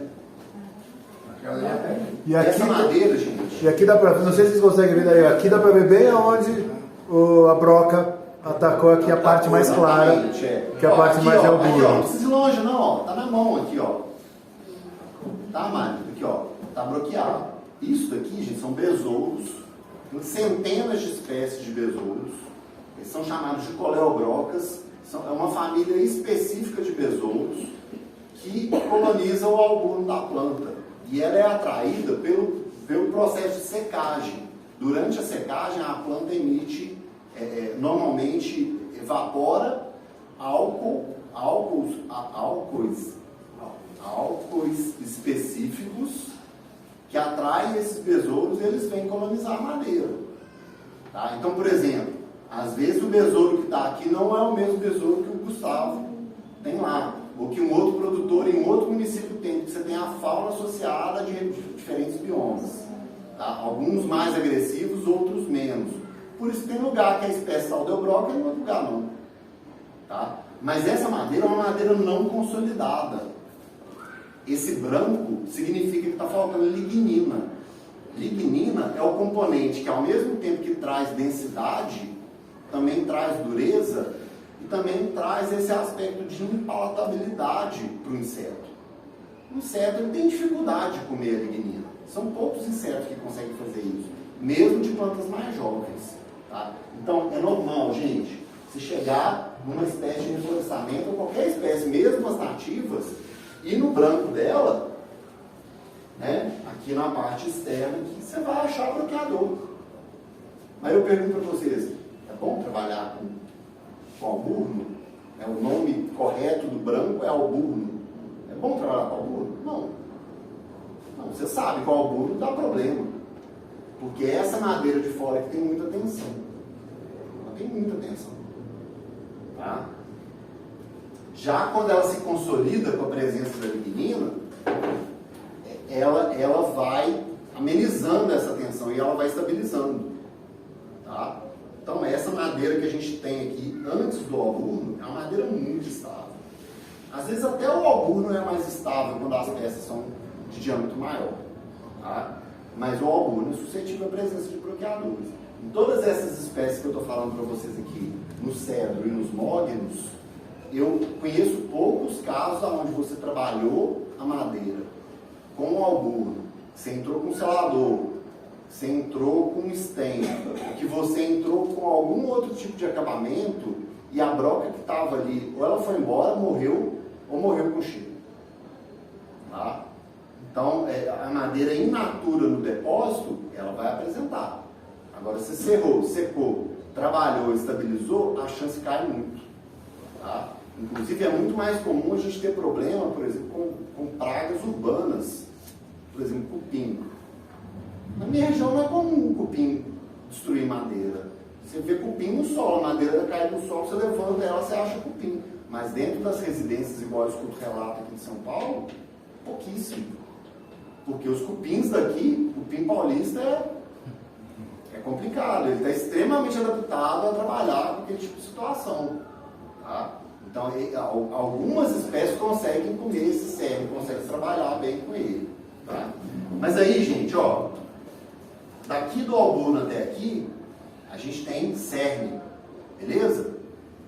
aquela ali é E aqui, Essa madeira, gente. e aqui dá pra, não sei se vocês conseguem ver daí, aqui dá pra ver bem aonde a broca atacou aqui a parte mais clara, Exatamente, que é a parte aqui, mais ó, é o aqui, ó, não burro. precisa ir longe não, ó. Tá na mão aqui, ó. Tá, Mário? Aqui, ó. Tá bloqueado. Isso daqui, gente, são besouros. Tem centenas de espécies de besouros. Eles são chamados de coleobrocas. É uma família específica de besouros que coloniza o alburno da planta. E ela é atraída pelo processo de secagem. Durante a secagem, a planta emite, normalmente, evapora álcoois específicos que atraem esses besouros e eles vêm colonizar a madeira. Tá? Então, por exemplo, às vezes o besouro que está aqui não é o mesmo besouro que o Gustavo tem lá, ou que um outro produtor em um outro município tem, porque você tem a fauna associada de diferentes biomas. Tá? Alguns mais agressivos, outros menos. Por isso tem lugar que a espécie Saldeobroca e em outro lugar não. Tá? Mas essa madeira é uma madeira não consolidada. Esse branco significa que está faltando lignina. Lignina é o componente que, ao mesmo tempo que traz densidade, também traz dureza e também traz esse aspecto de impalatabilidade para o inseto. O inseto ele tem dificuldade de comer a lignina. São poucos insetos que conseguem fazer isso, mesmo de plantas mais jovens. Tá? Então, é normal, gente, se chegar numa espécie de reflorestamento, ou qualquer espécie, mesmo as nativas, e no branco dela, né, aqui na parte externa, aqui, você vai achar bloqueador. Mas eu pergunto para vocês, é bom trabalhar com alburno? O nome correto do branco é alburno. É bom trabalhar com alburno? Não. Não, você sabe que o alburno dá problema. Porque essa madeira de fora que tem muita tensão. Ela tem muita tensão. Tá? Já quando ela se consolida com a presença da lignina, ela vai amenizando essa tensão e ela vai estabilizando. Tá? Então essa madeira que a gente tem aqui antes do alburno é uma madeira muito estável. Às vezes até o alburno é mais estável quando as peças são de diâmetro maior. Tá? Mas o alburno é suscetível à presença de bloqueadores. Em todas essas espécies que eu estou falando para vocês aqui, no cedro e nos mognos, eu conheço poucos casos onde você trabalhou a madeira com o alburno, você entrou com selador, você entrou com stem, que você entrou com algum outro tipo de acabamento e a broca que estava ali, ou ela foi embora, morreu, ou morreu com cheiro. Tá? Então, a madeira in natura no depósito, ela vai apresentar. Agora, se serrou, secou, trabalhou, estabilizou, a chance cai muito. Tá? Inclusive, é muito mais comum a gente ter problema, por exemplo, com pragas urbanas. Por exemplo, cupim. Na minha região não é comum o cupim destruir madeira. Você vê cupim no solo, a madeira cai no solo, você levanta ela, você acha cupim. Mas dentro das residências, igual eu escuto relato aqui em São Paulo, pouquíssimo. Porque os cupins daqui, o cupim paulista é complicado. Ele está extremamente adaptado a trabalhar com aquele tipo de situação. Tá? Então, algumas espécies conseguem comer esse cerne, conseguem trabalhar bem com ele. Tá? Mas aí, gente, ó, daqui do albuno até aqui, a gente tem cerne, beleza?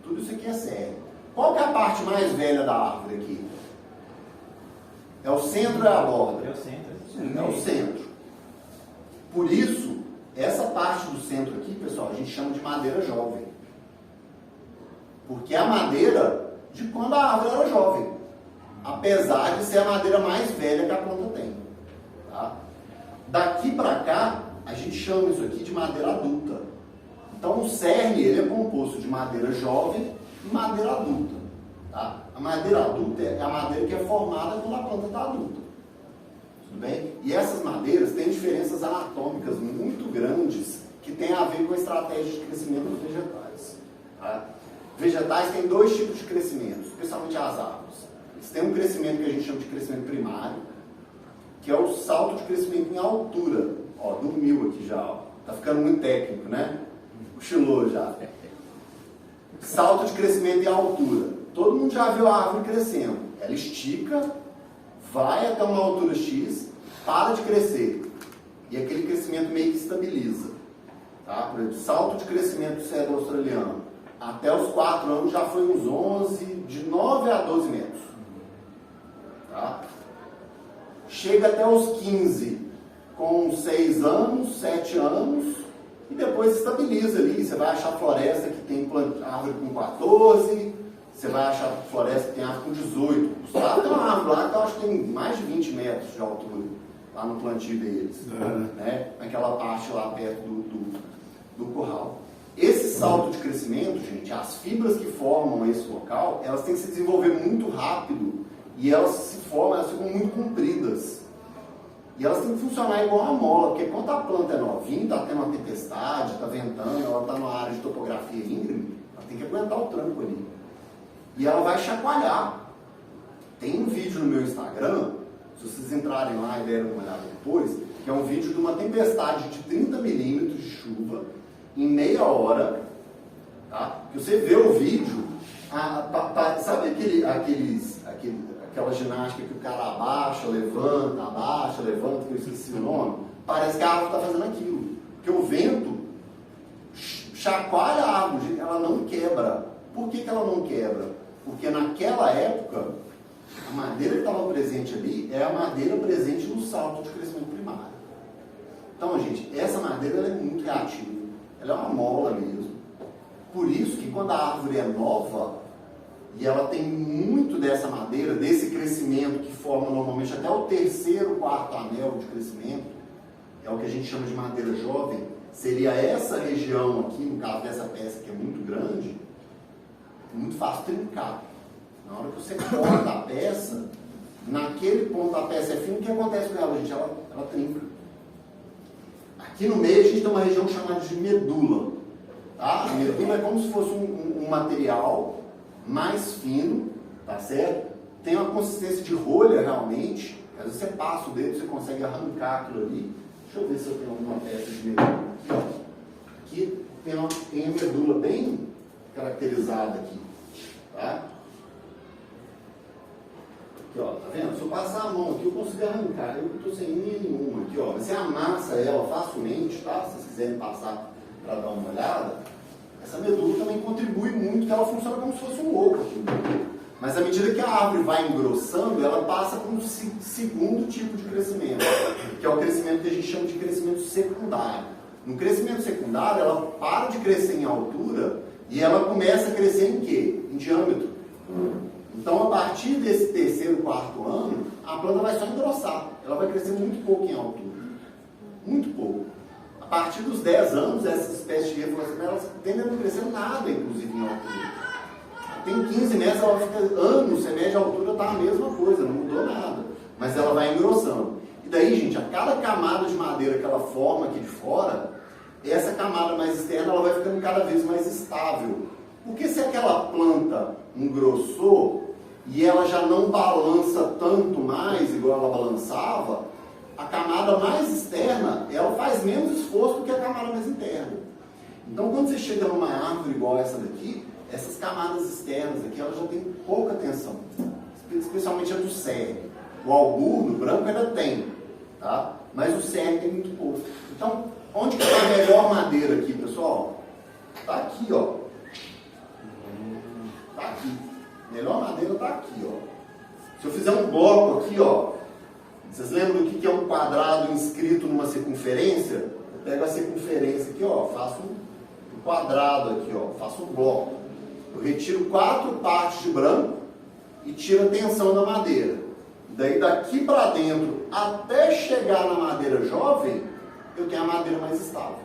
Tudo isso aqui é cerne. Qual que é a parte mais velha da árvore aqui? É o centro ou é a borda? É o centro. É o centro. Por isso, essa parte do centro aqui, pessoal, a gente chama de madeira jovem. Porque é a madeira de quando a árvore era jovem. Apesar de ser a madeira mais velha que a planta tem. Tá? Daqui para cá, a gente chama isso aqui de madeira adulta. Então, o cerne ele é composto de madeira jovem e madeira adulta. Tá? A madeira adulta é a madeira que é formada quando a planta está adulta. Tudo bem? E essas madeiras têm diferenças anatômicas muito grandes que têm a ver com a estratégia de crescimento dos vegetais. Tá? Vegetais têm dois tipos de crescimento, especialmente as árvores. Eles têm um crescimento que a gente chama de crescimento primário, que é o salto de crescimento em altura. Ó, dormiu aqui já, ó. Tá ficando muito técnico, né? Cochilou já. Salto de crescimento em altura. Todo mundo já viu a árvore crescendo. Ela estica, vai até uma altura X, para de crescer. E aquele crescimento meio que estabiliza. Tá? Por exemplo, salto de crescimento do cedro australiano. Até os 4 anos já foi uns 11, de 9 a 12 metros. Tá? Chega até os 15, com 6 anos, 7 anos, e depois estabiliza ali. Você vai achar floresta que tem árvore com 14, você vai achar floresta que tem árvore com 18. Lá tem uma árvore lá que eu acho que tem mais de 20 metros de altura, lá no plantio deles, né? Naquela parte lá perto do curral. Esse salto de crescimento, gente, as fibras que formam esse local, elas têm que se desenvolver muito rápido e elas se formam, elas ficam muito compridas. E elas têm que funcionar igual uma mola, porque quando a planta é novinha, está tendo uma tempestade, está ventando, ela está numa área de topografia íngreme, ela tem que aguentar o tranco ali. E ela vai chacoalhar. Tem um vídeo no meu Instagram, se vocês entrarem lá e derem uma olhada depois, que é um vídeo de uma tempestade de 30 milímetros de chuva, em meia hora, tá? Que você vê o vídeo, sabe aquela ginástica que o cara abaixa, levanta, que eu esqueci o nome? Parece que a árvore está fazendo aquilo. Porque o vento chacoalha a árvore, ela não quebra. Por que ela não quebra? Porque naquela época, a madeira que estava presente ali é a madeira presente no salto de crescimento primário. Então, gente, essa madeira ela é muito reativa. Ela é uma mola mesmo. Por isso que quando a árvore é nova, e ela tem muito dessa madeira, desse crescimento que forma normalmente até o 3º, 4º anel de crescimento, é o que a gente chama de madeira jovem, seria essa região aqui, no caso dessa peça que é muito grande, é muito fácil trincar. Na hora que você corta a peça, naquele ponto da peça é fino, o que acontece com ela, gente? Ela trinca. Aqui no meio a gente tem uma região chamada de medula. Tá? A medula é como se fosse um material mais fino, tá certo? Tem uma consistência de rolha realmente. Às vezes você passa o dedo, você consegue arrancar aquilo ali. Deixa eu ver se eu tenho alguma peça de medula. Aqui tem a medula bem caracterizada aqui. Tá? Aqui, ó, tá vendo? Se eu passar a mão aqui, eu consigo arrancar. Eu estou sem unha nenhuma aqui, ó. Você amassa ela facilmente, tá? Se vocês quiserem passar para dar uma olhada. Essa medula também contribui muito, que ela funciona como se fosse um oco aqui. Mas à medida que a árvore vai engrossando, ela passa para um segundo tipo de crescimento, que é o crescimento que a gente chama de crescimento secundário. No crescimento secundário, ela para de crescer em altura e ela começa a crescer em quê? Em diâmetro. Então, a partir desse terceiro, quarto ano, a planta vai só engrossar. Ela vai crescer muito pouco em altura. Muito pouco. A partir dos 10 anos, essas espécies de reflorescimento, elas tendem a não crescer nada, inclusive, em altura. Tem 15 metros, ela fica anos, você mede a altura, tá a mesma coisa, não mudou nada. Mas ela vai engrossando. E daí, gente, a cada camada de madeira que ela forma aqui de fora, essa camada mais externa, ela vai ficando cada vez mais estável. Porque se aquela planta engrossou e ela já não balança tanto mais, igual ela balançava, a camada mais externa, ela faz menos esforço do que a camada mais interna. Então, quando você chega numa árvore igual essa daqui, essas camadas externas aqui, elas já têm pouca tensão, especialmente a do cerne. O alburno, o branco ainda tem, tá? Mas o cerne tem muito pouco. Então, onde que está a melhor madeira aqui, pessoal? Está aqui, ó. Está aqui. A melhor madeira está aqui, ó. Se eu fizer um bloco aqui, ó, vocês lembram do que é um quadrado inscrito numa circunferência? Eu pego a circunferência aqui, ó, faço um quadrado aqui, ó, faço um bloco. Eu retiro 4 partes de branco e tiro a tensão da madeira. Daí daqui para dentro, até chegar na madeira jovem, eu tenho a madeira mais estável.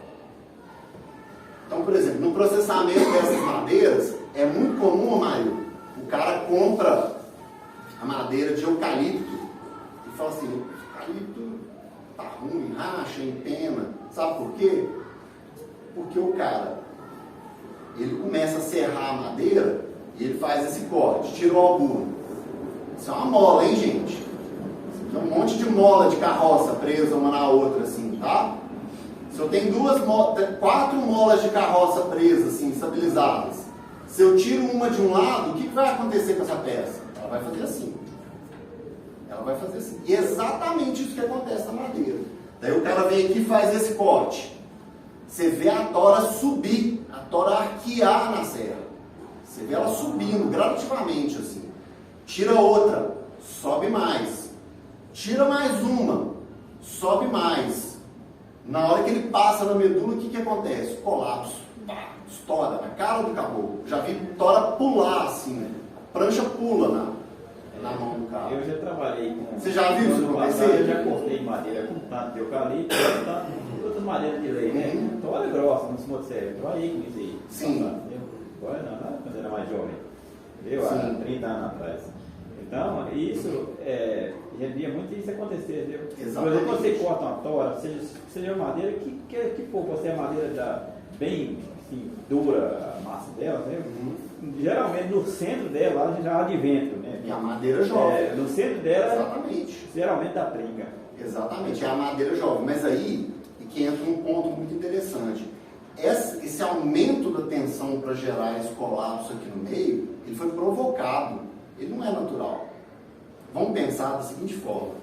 Então, por exemplo, no processamento dessas madeiras, é muito comum, Mário, o cara compra a madeira de eucalipto e fala assim, eucalipto tá ruim, racha, empena. Sabe por quê? Porque o cara, ele começa a serrar a madeira e ele faz esse corte, tira o alburno. Isso é uma mola, hein, gente? Isso aqui é um monte de mola de carroça presa uma na outra, assim, tá? Se eu tenho 4 molas de carroça presas, assim, estabilizadas, se eu tiro uma de um lado, o que vai acontecer com essa peça? Ela vai fazer assim. Ela vai fazer assim. E é exatamente isso que acontece na madeira. Daí o cara vem aqui e faz esse corte. Você vê a tora subir, a tora arquear na serra. Você vê ela subindo gradativamente, assim. Tira outra, sobe mais. Tira mais uma, sobe mais. Na hora que ele passa na medula, o que acontece? Colapso. Estoura na cara do caboclo. Já vi tora pular assim, né? A prancha pula na mão do carro. Eu já trabalhei com... Você já viu isso acontecer? Eu já cortei madeira com tanto de eucalipto, tanto de outras madeiras de lei, né? Tora grossa, não se motosserra. Eu trabalhei com isso aí. Sim. Agora não, quando era mais jovem. Entendeu? Há 30 anos atrás. Então, isso, rendia muito isso acontecer, entendeu? Exatamente. Por exemplo, você corta uma tora, seja uma madeira que for, você é madeira bem assim, dura, a massa dela, né? Geralmente no centro dela, lá já há de vento, né? E a madeira jovem. No centro dela, exatamente. Geralmente dá trinca. Exatamente, é a madeira jovem. Mas aí é que entra um ponto muito interessante. Esse aumento da tensão para gerar esse colapso aqui no meio, ele foi provocado. Ele não é natural. Vamos pensar da seguinte forma.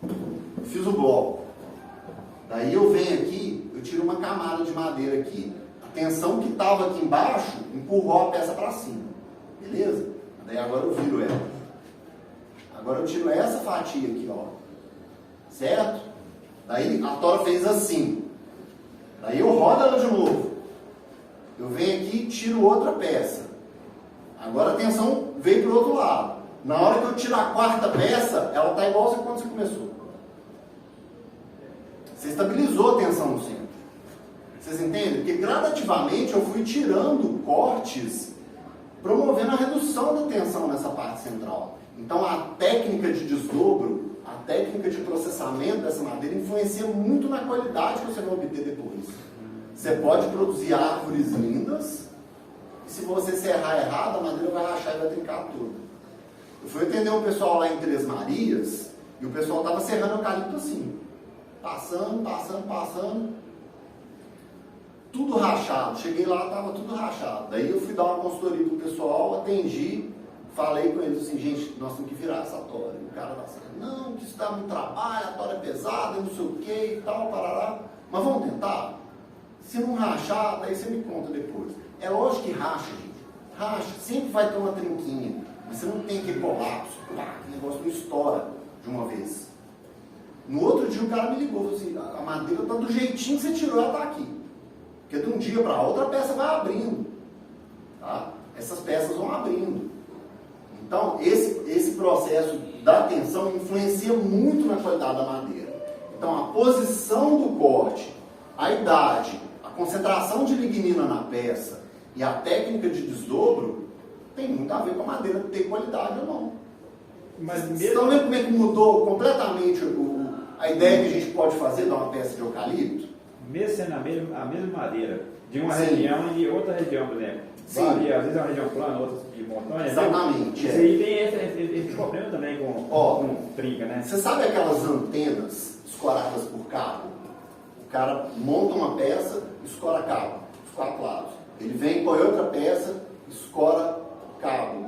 Eu fiz o bloco. Daí eu venho aqui, eu tiro uma camada de madeira aqui. A tensão que estava aqui embaixo empurrou a peça para cima. Beleza? Daí agora eu viro ela. Agora eu tiro essa fatia aqui, ó. Certo? Daí a tora fez assim. Daí eu rodo ela de novo. Eu venho aqui e tiro outra peça. Agora a tensão veio para o outro lado. Na hora que eu tiro a 4ª peça, ela está igual quando você começou. Você estabilizou a tensão no centro. Vocês entendem? Porque gradativamente eu fui tirando cortes, promovendo a redução da tensão nessa parte central. Então a técnica de desdobro, a técnica de processamento dessa madeira influencia muito na qualidade que você vai obter depois. Você pode produzir árvores lindas, e se você serrar errado, a madeira vai rachar e vai trincar tudo. Eu fui atender um pessoal lá em Três Marias, e o pessoal estava serrando eucalipto assim. Passando. Tudo rachado. Cheguei lá, estava tudo rachado. Daí eu fui dar uma consultoria pro pessoal, atendi, falei com eles assim, gente, nós temos que virar essa tora. E o cara lá assim, não, que isso dá muito trabalho, a tora é pesada, não sei o que e tal, parará. Mas vamos tentar? Se não rachar, daí você me conta depois. É lógico que racha, gente. Racha, sempre vai ter uma trinquinha. Mas você não tem aquele colapso, o negócio não estoura de uma vez. No outro dia o cara me ligou, falou assim, a madeira está do jeitinho que você tirou, ela está aqui. Porque de um dia para outro a peça vai abrindo. Tá? Essas peças vão abrindo. Então, esse processo da tensão influencia muito na qualidade da madeira. Então, a posição do corte, a idade, a concentração de lignina na peça e a técnica de desdobro tem muito a ver com a madeira ter qualidade ou não. Mas Vocês mesmo, estão vendo como é que mudou completamente a ideia que a gente pode fazer de uma peça de eucalipto? mesmo sendo a mesma madeira, de uma Sim. região e de outra região, por exemplo. Sim. Varia, às vezes é uma região plana, outra de montanha. Exatamente. Isso aí tem esse problema também com trinca, né? Você sabe aquelas antenas escoradas por cabo? O cara monta uma peça, escora cabo, os 4 lados. Ele vem, põe outra peça, escora cabo.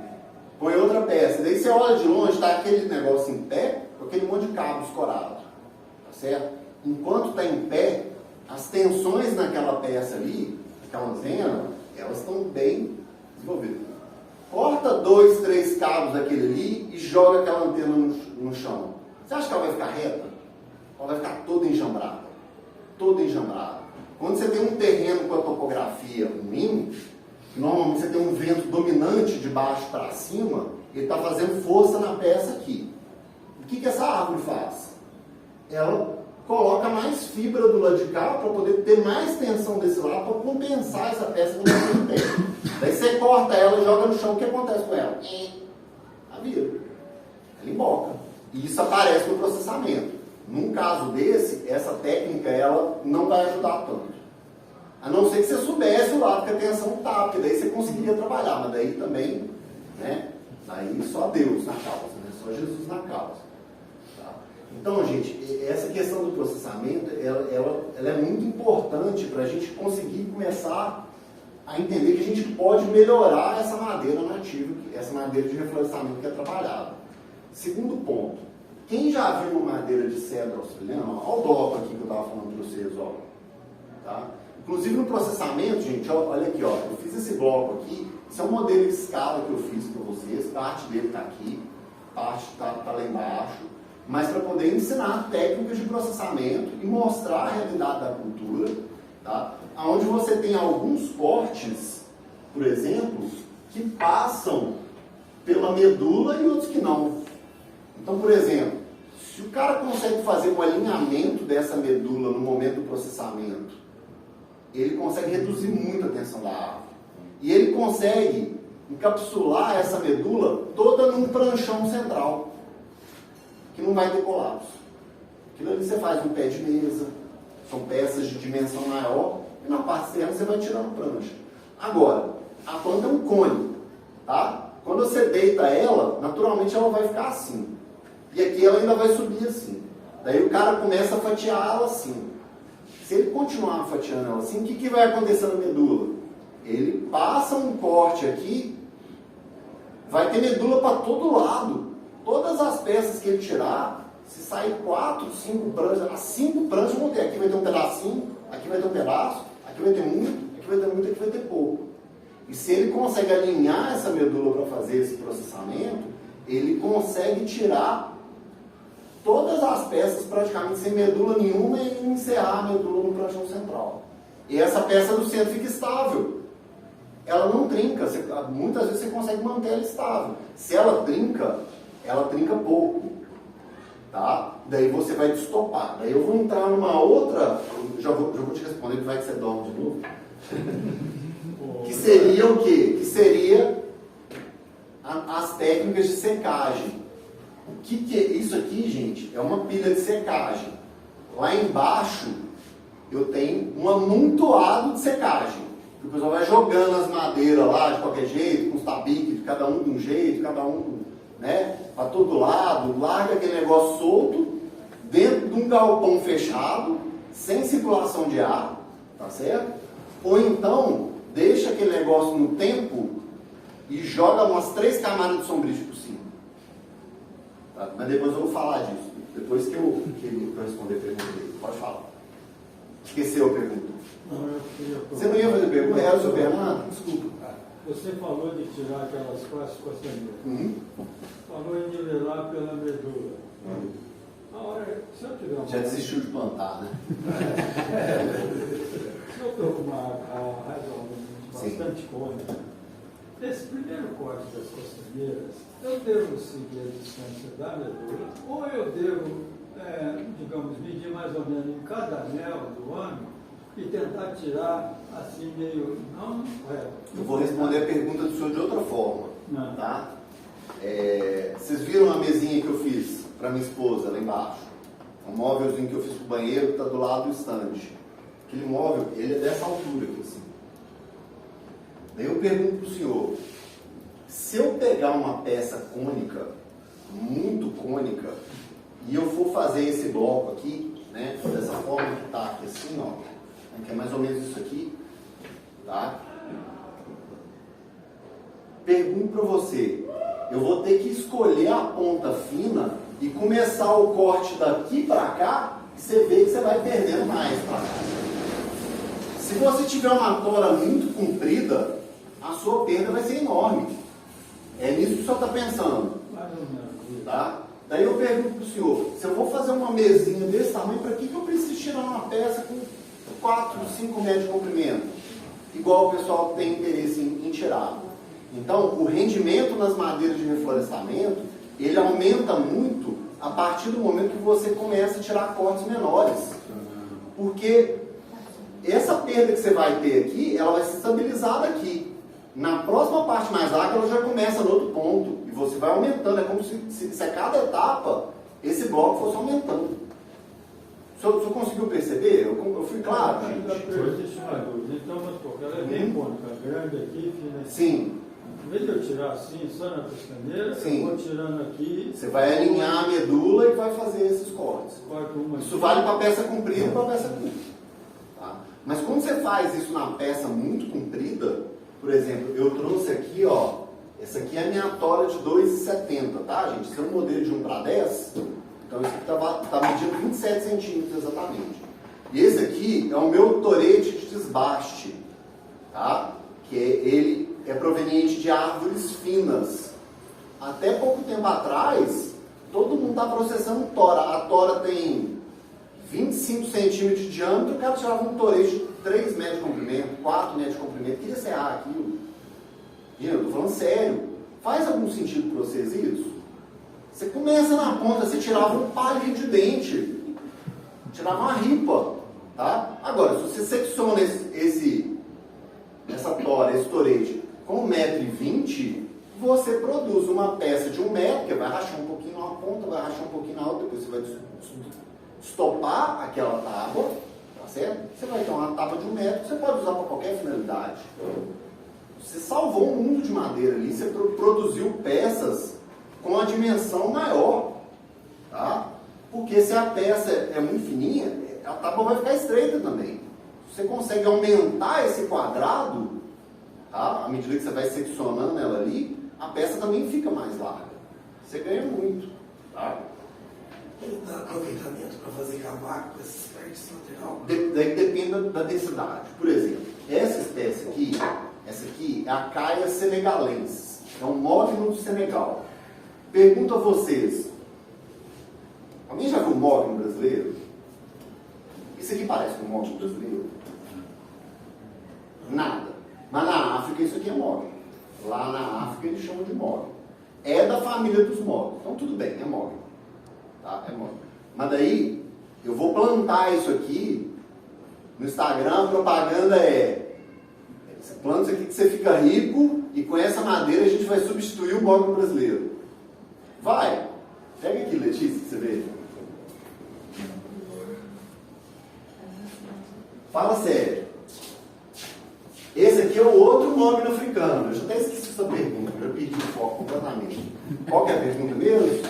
Põe outra peça. Daí você olha de longe, está aquele negócio em pé, com aquele monte de cabo escorado. Tá certo? Enquanto está em pé, as tensões naquela peça ali, aquela antena, elas estão bem desenvolvidas. Corta 2, 3 cabos daquele ali e joga aquela antena no chão. Você acha que ela vai ficar reta? Ela vai ficar toda enjambrada. Toda enjambrada. Quando você tem um terreno com a topografia ruim, normalmente você tem um vento dominante de baixo para cima, ele está fazendo força na peça aqui. O que essa árvore faz? Ela coloca mais fibra do lado de cá para poder ter mais tensão desse lado para compensar essa peça que não tem. Daí você corta ela e joga no chão, o que acontece com ela? Ela vira. Ela emboca. E isso aparece no processamento. Num caso desse, essa técnica ela não vai ajudar tanto. A não ser que você soubesse o lado que a tensão está, porque daí você conseguiria trabalhar, mas daí também, né? Daí só Deus na causa, né? Só Jesus na causa. Tá? Então, gente, essa questão do processamento, ela é muito importante para a gente conseguir começar a entender que a gente pode melhorar essa madeira nativa, essa madeira de reflorestamento que é trabalhada. Segundo ponto, quem já viu uma madeira de cedro australiano, olha o bloco aqui que eu estava falando para vocês, ó. Tá? Inclusive no processamento, gente, olha aqui, ó, eu fiz esse bloco aqui, esse é um modelo de escala que eu fiz para vocês, parte dele está aqui, parte está lá embaixo, mas para poder ensinar técnicas de processamento e mostrar a realidade da cultura, tá? Onde você tem alguns cortes, por exemplo, que passam pela medula e outros que não. Então, por exemplo, se o cara consegue fazer um alinhamento dessa medula no momento do processamento, ele consegue reduzir muito a tensão da árvore. E ele consegue encapsular essa medula toda num pranchão central, que não vai ter colapso. Aquilo ali você faz um pé de mesa, são peças de dimensão maior, e na parte externa você vai tirando prancha. Agora, a planta é um cone, tá? Quando você deita ela, naturalmente ela vai ficar assim. E aqui ela ainda vai subir assim. Daí o cara começa a fatiar ela assim. Se ele continuar fatiando ela assim, o que vai acontecer na medula? Ele passa um corte aqui, vai ter medula para todo lado. Todas as peças que ele tirar, se sair 4, 5 pranchas, as 5 pranchas vão ter. Aqui vai ter um pedacinho, aqui vai ter um pedaço, aqui vai ter muito, aqui vai ter muito, aqui vai ter pouco. E se ele consegue alinhar essa medula para fazer esse processamento, ele consegue tirar todas as peças praticamente sem medula nenhuma e encerrar a medula no pranchão central. E essa peça do centro fica estável. Ela não trinca. Muitas vezes você consegue manter ela estável. Se ela trinca pouco. Tá? Daí você vai destopar. Daí eu vou entrar numa outra... Já vou te responder, que vai que você dorme de novo. Que seria o quê? Que seria as técnicas de secagem. O que é isso aqui, gente? É uma pilha de secagem. Lá embaixo eu tenho um amontoado de secagem. O pessoal vai jogando as madeiras lá de qualquer jeito, com os tabiques, cada um de um jeito, cada um, né, para todo lado, larga aquele negócio solto, dentro de um galpão fechado, sem circulação de ar, tá certo? Ou então, deixa aquele negócio no tempo e joga umas 3 camadas de sombrio por cima. Tá? Mas depois eu vou falar disso. Depois que eu responder a pergunta dele. Pode falar. Esqueceu a pergunta. Você não ia fazer pergunta? Era o seu Bernardo? Desculpa. Você falou de tirar aquelas costas com a cenoura. Falou em nivelar pela medula. Na hora, se eu tiver uma... Já desistiu de plantar, né? Se eu estou com uma raiz bastante cone, esse primeiro corte das costaneiras, eu devo seguir a distância da medula, ou eu devo, digamos, medir mais ou menos em cada anel do ângulo e tentar tirar assim meio, não reto. Eu vou responder a pergunta do senhor de outra forma. Não. Tá? Vocês viram a mesinha que eu fiz para minha esposa lá embaixo? Um móvelzinho que eu fiz pro banheiro que está do lado do estande. Aquele móvel, ele é dessa altura aqui assim. Daí eu pergunto pro senhor, se eu pegar uma peça cônica, muito cônica, e eu for fazer esse bloco aqui, né, dessa forma que tá aqui assim, ó, que é mais ou menos isso aqui, tá? Pergunto para você, eu vou ter que escolher a ponta fina e começar o corte daqui para cá, e você vê que você vai perdendo mais para cá. Se você tiver uma tora muito comprida, a sua perda vai ser enorme. É nisso que o senhor está pensando, tá? Daí eu pergunto para o senhor, se eu vou fazer uma mesinha desse tamanho, para que eu preciso tirar uma peça com 4, 5 metros de comprimento? Igual o pessoal tem interesse em tirar. Então, o rendimento nas madeiras de reflorestamento, ele aumenta muito a partir do momento que você começa a tirar cortes menores. Porque essa perda que você vai ter aqui, ela vai se estabilizar aqui. Na próxima parte mais larga, ela já começa no outro ponto. E você vai aumentando. É como se a cada etapa, esse bloco fosse aumentando. O senhor conseguiu perceber? Eu fui claro, gente? Existe uma dúvida. Então, vamos supor, ela é bem cônica, grande aqui, fina aqui. Sim. Em vez de eu tirar assim, só na costaneira, Sim. eu vou tirando aqui. Você vai alinhar a medula e vai fazer esses cortes. Corto uma Isso aqui. vale para peça comprida e para peça curta. Tá? Mas quando você faz isso na peça muito comprida, por exemplo, eu trouxe aqui, ó, essa aqui é a minha tora de 2,70, tá, gente? Esse é um modelo de 1:10, então isso aqui tá medindo 27 centímetros exatamente. E esse aqui é o meu torete de desbaste, tá? Que ele é proveniente de árvores finas. Até pouco tempo atrás, todo mundo está processando tora. A tora tem 25 centímetros de diâmetro, o cara tirava um torete de 3 metros de comprimento, 4 metros de comprimento, queria serrar aquilo. Gente, eu estou falando sério. Faz algum sentido para vocês isso? Você começa na ponta, você tirava um palito de dente, tirava uma ripa, tá? Agora, se você secciona essa tora, esse torete, com 1,20 m, você produz uma peça de 1 metro, que vai rachar um pouquinho numa ponta, vai rachar um pouquinho na outra, depois você vai estopar aquela tábua, tá certo? Você vai ter uma tábua de 1 metro, você pode usar para qualquer finalidade. Você salvou um mundo de madeira ali, você produziu peças com a dimensão maior, tá? Porque se a peça é muito fininha, a tábua vai ficar estreita também. Você consegue aumentar esse quadrado, tá? À medida que você vai seccionando ela ali, a peça também fica mais larga. Você ganha muito, tá? Ele dá aproveitamento para fazer cavaco com essas partes lateral? Depende da densidade. Por exemplo, essa espécie aqui, essa aqui é a Caia senegalensis. É um mogno do Senegal. Pergunto a vocês, alguém já viu mogno brasileiro? Isso aqui parece com um mogno brasileiro? Nada. Mas na África isso aqui é mogno. Lá na África eles chamam de mogno. É da família dos mognos. Então tudo bem, é mogno. Tá? É mogno. Mas daí, eu vou plantar isso aqui no Instagram, a propaganda você planta isso aqui que você fica rico e com essa madeira a gente vai substituir o mogno brasileiro. Vai! Pega aqui, Letícia, que você vê. Fala sério. Esse aqui é o outro mogno africano. Eu já até esqueci essa pergunta, já perdi o foco completamente. Qual que é a pergunta mesmo?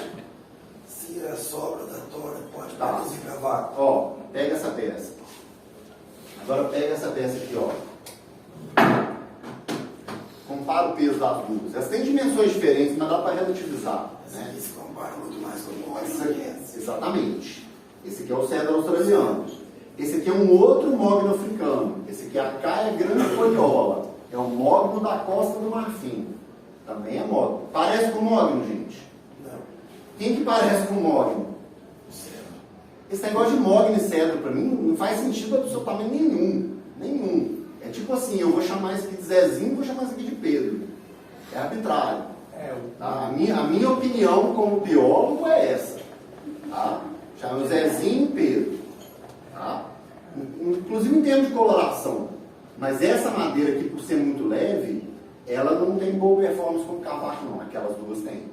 Se a sobra da tora pode Tá. produzir cavaco. Ó, pega essa peça. Agora pega essa peça aqui, ó. Compara o peso das duas. Elas têm dimensões diferentes, mas dá para relativizar. Essa Né? aqui se compara muito mais com o Esse óleo aqui, que essa. exatamente. Esse aqui é o cedro australiano. Esse aqui é um outro mogno africano. Esse aqui é a Caia grandifoliola. É um mogno da Costa do Marfim. Também é mogno. Parece com mogno, gente? Não, Quem que parece com mogno? certo. Esse negócio de mogno e cedro, pra mim, não faz sentido absolutamente nenhum. Nenhum. É tipo assim, eu vou chamar esse aqui de Zezinho e vou chamar esse aqui de Pedro. É arbitrário. Tá? A minha opinião como biólogo é essa. Tá? Chama o Zezinho e Pedro. Tá? Inclusive em termos de coloração. Mas essa madeira aqui, por ser muito leve, ela não tem boa performance como cavaco, não. Aquelas duas têm.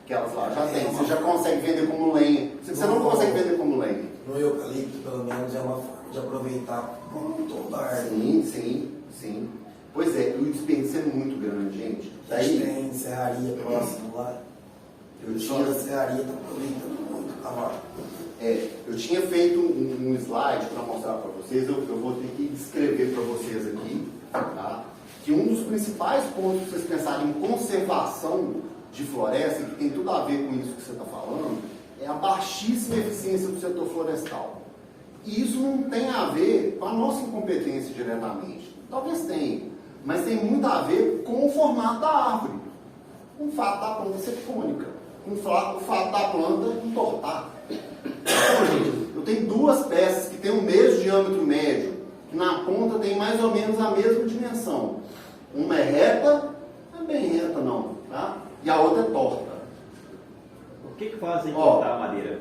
Aquelas lá já tem. Você já consegue vender como lenha. Você não consegue vender como lenha. No eucalipto, pelo menos, é uma forma de aproveitar toda a árvore. Sim. Pois é, o desperdício é muito grande, gente. A gente tem serraria próximo lá. Eu O tinha... da serraria está aproveitando muito o cavalo. eu tinha feito um slide para mostrar para vocês, eu vou ter que descrever para vocês aqui, tá? Que um dos principais pontos para vocês pensarem em conservação de floresta, que tem tudo a ver com isso que você está falando, é a baixíssima eficiência do setor florestal. E isso não tem a ver com a nossa incompetência diretamente. Talvez tenha, mas tem muito a ver com o formato da árvore, com o fato da planta ser cônica, com o fato da planta entortar. Então, gente, eu tenho duas peças que têm o mesmo diâmetro médio, que na ponta tem mais ou menos a mesma dimensão. Uma é reta, não é bem reta não, tá? E a outra é torta. O que fazem cortar a madeira?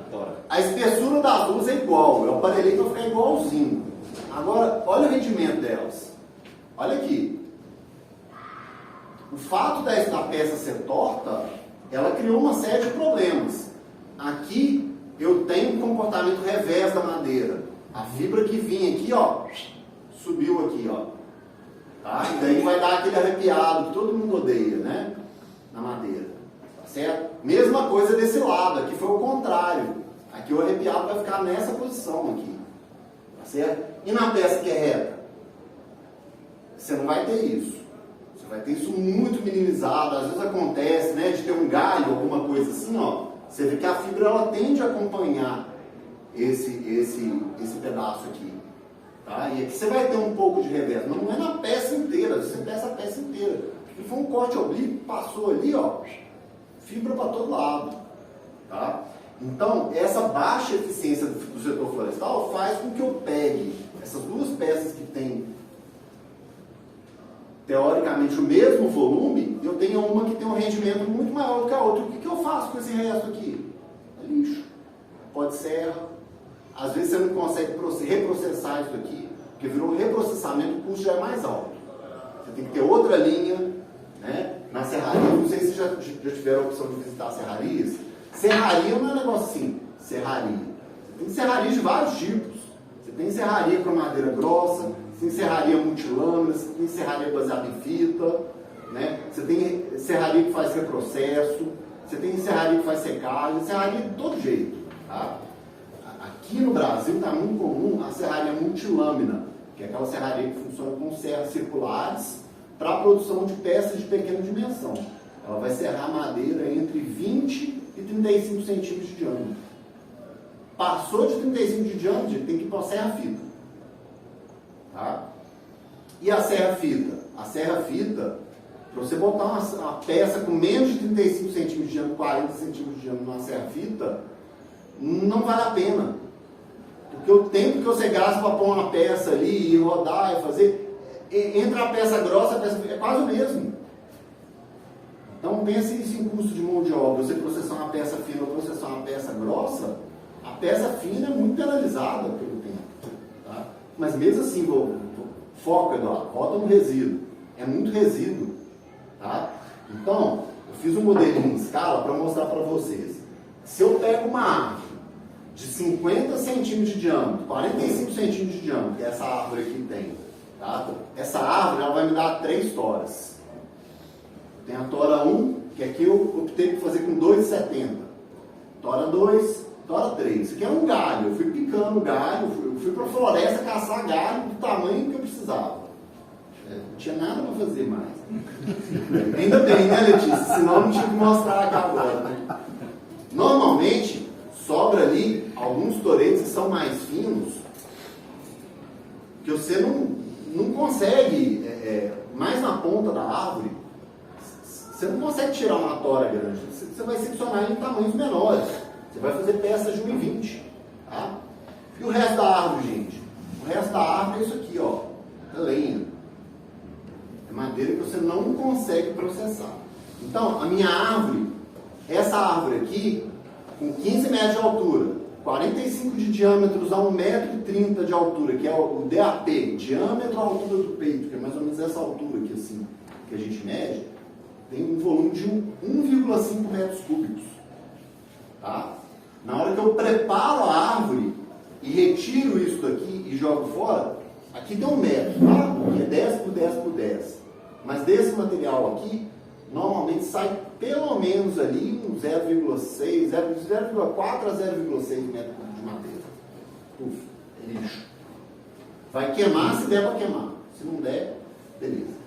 A tora. A espessura das duas é igual, eu aparelhei para ficar igualzinho. Agora, olha o rendimento delas. Olha aqui. O fato da peça ser torta, ela criou uma série de problemas. Aqui, eu tenho um comportamento revés da madeira. A fibra que vinha aqui, ó, subiu aqui, ó. Tá? E daí vai dar aquele arrepiado que todo mundo odeia, né? Na madeira. Tá certo? Mesma coisa desse lado, aqui foi o contrário. Aqui o arrepiado vai ficar nessa posição aqui. Tá certo? E na peça que é reta? Você não vai ter isso. Você vai ter isso muito minimizado. Às vezes acontece, né, de ter um galho, alguma coisa assim, ó. Você vê que a fibra ela tende a acompanhar esse pedaço aqui. Tá? E aqui você vai ter um pouco de revés, mas não é na peça inteira, você peça a peça inteira. Porque foi um corte oblíquo, passou ali, ó, fibra para todo lado. Tá? Então, essa baixa eficiência do setor florestal faz com que eu pegue essas duas peças que têm, teoricamente, o mesmo volume, eu tenho uma que tem um rendimento muito maior do que a outra. O que eu faço com esse resto aqui? É lixo. Pode serra. Às vezes você não consegue reprocessar isso aqui, porque virou reprocessamento, o custo já é mais alto. Você tem que ter outra linha, né? Na serraria, não sei se já tiveram a opção de visitar serrarias. Serraria não é um negócio assim, serraria. Você tem serraria de vários tipos. Você tem serraria com madeira grossa, você tem serraria multilâmina, você tem serraria baseada em fita, né? Você tem serraria que faz reprocesso, você tem serraria que faz secagem, serraria de todo jeito, tá? Aqui no Brasil está muito comum a serraria multilâmina, que é aquela serraria que funciona com serras circulares para a produção de peças de pequena dimensão. Ela vai serrar madeira entre 20 e 35 centímetros de diâmetro. Passou de 35 de diâmetro, tem que ir para a serra-fita. Tá? E a serra-fita? A serra-fita, para você botar uma peça com menos de 35 centímetros de diâmetro, 40 centímetros de diâmetro numa serra-fita, não vale a pena. Porque o tempo que você gasta para pôr uma peça ali e rodar e fazer, entre a peça grossa e a peça fina, é quase o mesmo. Então pense isso em custo de mão de obra. Você processar uma peça fina ou processar uma peça grossa, a peça fina é muito penalizada pelo tempo. Tá? Mas mesmo assim, foca, Eduardo, bota no resíduo. É muito resíduo. Tá? Então, eu fiz um modelinho em escala para mostrar para vocês. Se eu pego uma árvore de 50 centímetros de diâmetro, 45 centímetros de diâmetro, que essa árvore aqui tem, tá? Essa árvore ela vai me dar 3 toras. Tem a tora 1, que aqui eu optei por fazer com 2,70. Tora 2, tora 3. Isso aqui é um galho. Eu fui picando galho, eu fui para a floresta caçar galho do tamanho que eu precisava. Não tinha nada para fazer mais. Ainda bem, né, Letícia? Senão eu não tinha que mostrar aqui agora. Né? Normalmente, sobra ali alguns toretes que são mais finos, que você não consegue, mais na ponta da árvore, você não consegue tirar uma tora grande. Você vai seccionar em tamanhos menores. Você vai fazer peças de 1,20. Tá? E o resto da árvore, gente? O resto da árvore é isso aqui, ó. É lenha. É madeira que você não consegue processar. Então, a minha árvore, essa árvore aqui, com 15 metros de altura, 45 de diâmetros a 1,30 m de altura, que é o DAP, diâmetro à altura do peito, que é mais ou menos essa altura aqui, assim, que a gente mede, tem um volume de 1,5 metros cúbicos. Tá? Na hora que eu preparo a árvore e retiro isso daqui e jogo fora, aqui deu 1 metro, tá? Que é 10 por 10 por 10. Mas desse material aqui, normalmente sai pelo menos ali um 0,6, 0,4 a 0,6 metro cúbico de madeira. Uf, é lixo. Vai queimar se der para queimar. Se não der, beleza.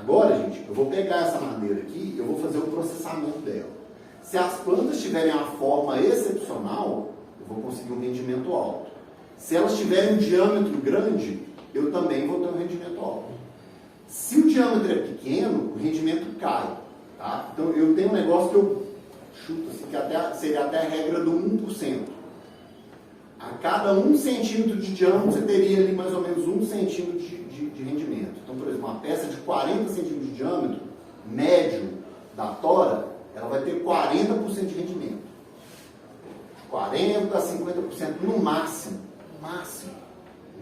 Agora, gente, eu vou pegar essa madeira aqui e eu vou fazer o processamento dela. Se as plantas tiverem uma forma excepcional, eu vou conseguir um rendimento alto. Se elas tiverem um diâmetro grande, eu também vou ter um rendimento alto. Se o diâmetro é pequeno, o rendimento cai. Tá? Então, eu tenho um negócio que eu chuto assim, que seria até a regra do 1%. A cada 1 centímetro de diâmetro, você teria ali mais ou menos 1 centímetro de rendimento. Então, por exemplo, uma peça de 40 centímetros de diâmetro, médio da tora, ela vai ter 40% de rendimento. 40% a 50% no máximo. Máximo.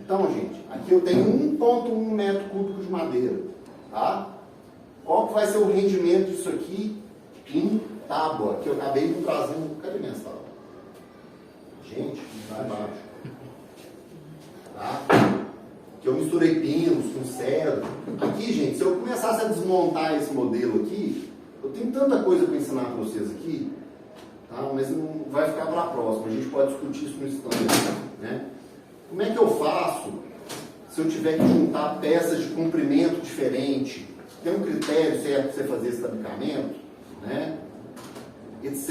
Então, gente, aqui eu tenho 1,1 metro cúbico de madeira. Tá? Qual que vai ser o rendimento disso aqui em tábua? Que eu acabei de trazer um... Cadê minha tábua? Gente, lá embaixo. Tá? Que eu misturei pinos com cedro. Aqui, gente, se eu começasse a desmontar esse modelo aqui, eu tenho tanta coisa para ensinar para vocês aqui, tá? Mas não vai ficar para a próxima. A gente pode discutir isso no stand, né? Como é que eu faço se eu tiver que juntar peças de comprimento diferente? Tem um critério certo para você fazer esse tabicamento, né? Etc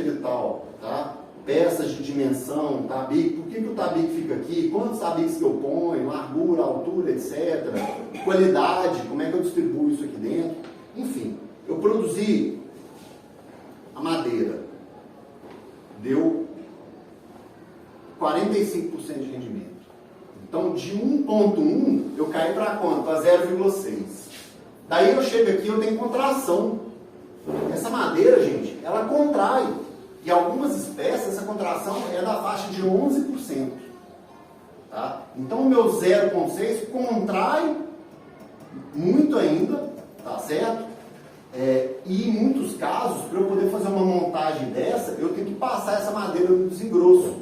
e tal, tá? Peças de dimensão, tabique, por que o tabique fica aqui, quantos tabiques que eu ponho, largura, altura, etc. Qualidade, como é que eu distribuo isso aqui dentro. Enfim, eu produzi a madeira, deu 45% de rendimento. Então, de 1,1 eu caí para quanto? Para 0,6. Daí eu chego aqui e eu tenho contração. Essa madeira, gente, ela contrai. E algumas espécies, essa contração é da faixa de 11%. Tá? Então, o meu 0,6 contrai muito ainda, tá certo? E em muitos casos, para eu poder fazer uma montagem dessa, eu tenho que passar essa madeira no desengrosso,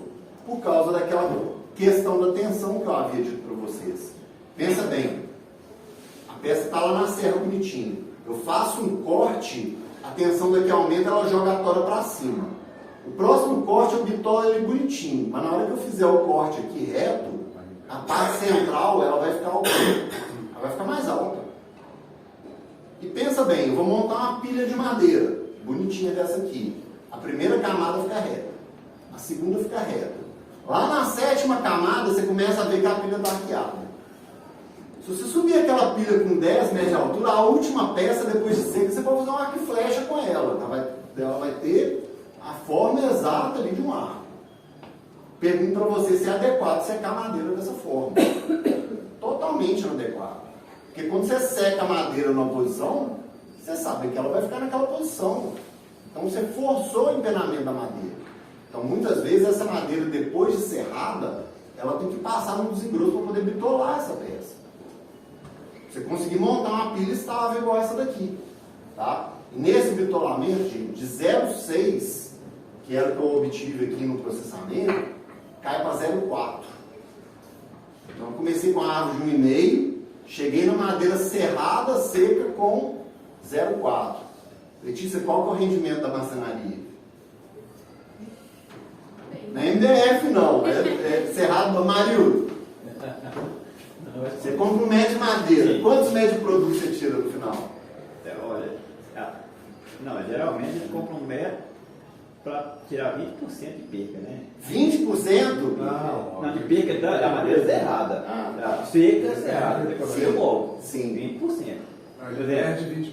por causa daquela questão da tensão que eu havia dito para vocês. Pensa bem, a peça está lá na serra bonitinha. Eu faço um corte, a tensão daqui aumenta, ela joga a tora para cima. O próximo corte eu bitolo ele bonitinho, mas na hora que eu fizer o corte aqui reto, a parte central ela vai ficar alta, ela vai ficar mais alta. E pensa bem, eu vou montar uma pilha de madeira, bonitinha dessa aqui. A primeira camada fica reta, a segunda fica reta. Lá na 7ª camada você começa a ver que a pilha está arqueada. Se você subir aquela pilha com 10 metros de altura, a última peça, depois de seca, você pode fazer um arco e flecha com ela. Ela vai ter a forma exata ali de um arco. Pergunto para você se é adequado secar a madeira dessa forma. Totalmente inadequado. Porque quando você seca a madeira numa posição, você sabe que ela vai ficar naquela posição. Então você forçou o empenamento da madeira. Então muitas vezes essa madeira, depois de serrada, ela tem que passar no desengrosso para poder bitolar essa peça. Você conseguir montar uma pilha estável igual essa daqui. Tá? E nesse bitolamento, gente, de 0,6, que era o que eu obtive aqui no processamento, cai para 0,4. Então eu comecei com a árvore de 1,5, cheguei na madeira serrada, seca, com 0,4. Letícia, qual que é o rendimento da marcenaria? Não é MDF não, é cerrado do Marildo. Você compra um metro de madeira, sim. Quantos metros de produto você tira no final? Olha, não, geralmente a gente compra um metro para tirar 20% de perca, né? 20%? Não, de perca da madeira serrada. Seca, serrada, eu logo. Sim. 20%. Perde 20%.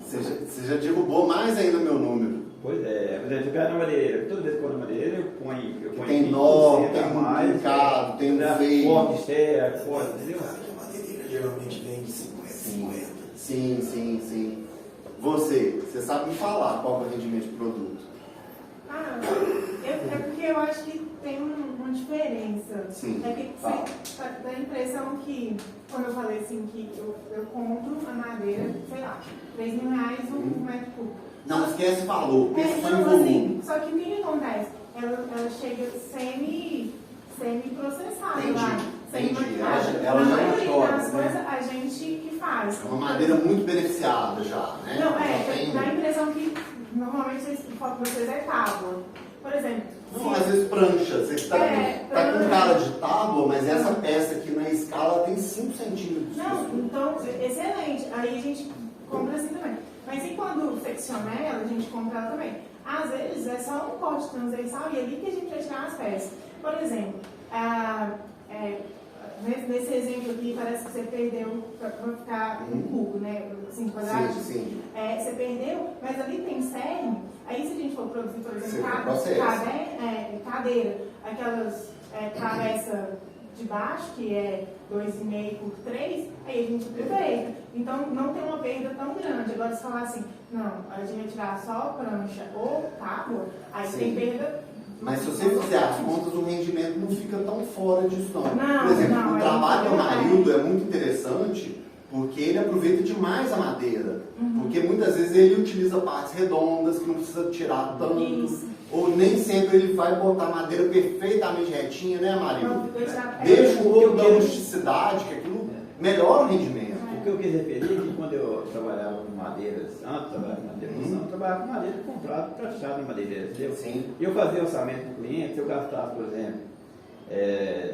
Você já derrubou mais ainda o meu número. Pois é, por exemplo, na madeireira, toda vez que eu vou na madeireira, eu ponho tem nó, tem a mais, picado, tem um veio. Corte, estéreo, corte, entendeu? A madeireira geralmente vem de 50%. 50. Sim. Você sabe me falar qual é o rendimento de produto? É porque eu acho que tem uma diferença. Sim. É que dá a impressão que, quando eu falei assim, que eu compro a madeira, sei lá, R$3.000 um metro cúbico. Não esquece valor, pensa só em Não, volume. assim, só que o que acontece? Ela chega semi-processada lá. Entendi. Ela já A maioria chora, das né? coisas a gente que faz. É uma madeira muito beneficiada já, né? Não, Já tem- dá a impressão que normalmente o foco de vocês é tábua. Por exemplo, Não, às vezes prancha. Você tá com cara de tábua, mas essa peça aqui na escala tem 5 centímetros. não, então, excelente. Aí a gente compra assim também. Mas e quando secciona ela, a gente compra ela também. Às vezes é só um corte transversal e é ali que a gente vai tirar as peças. Por exemplo, nesse exemplo aqui, parece que você perdeu para ficar um cubo, né? Assim, quadrado. Sim. Você perdeu, mas ali tem cerne. Aí se a gente for produzir, por exemplo, cadeira, aquelas travessa de baixo, que é 2,5 por 3, aí a gente aproveita. Então não tem uma perda tão grande. Agora se falar assim, não, a gente vai tirar só prancha ou tábua, aí tem perda. Mas se você fizer as contas, o rendimento não fica tão fora disso não. Não, Por exemplo, não, o é trabalho do muito Amarildo é muito interessante porque ele aproveita demais a madeira. Porque muitas vezes ele utiliza partes redondas que não precisa tirar tanto. Isso. Ou nem sempre ele vai botar a madeira perfeitamente retinha, né, Amarildo? Não, deixa- Deixa um pouco da rusticidade, que aquilo melhora o rendimento. O que eu quis referir é que quando eu trabalhava com madeiras, antes de trabalhar com madeira, eu trabalhava com madeira comprada, praticada em madeireira, entendeu? Sim. E eu fazia orçamento com o cliente, se eu gastasse, por exemplo,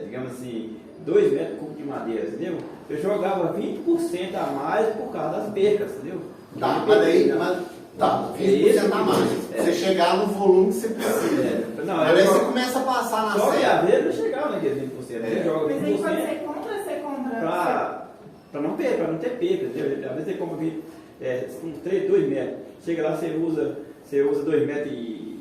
digamos assim, 2 metros cúbicos de madeira, entendeu? Eu jogava 20% a mais por causa das percas, entendeu? Tá, mas daí, 20% a mais. Você chegar no volume que você precisa. Não, Mas daí você começa a passar na só que serra. às vezes não chegava naqueles 20%, você joga Mas aí quando 20%. você compra. Para não ter perda, entendeu? Às vezes você compra 2 metros, chega lá, você usa 2 metros e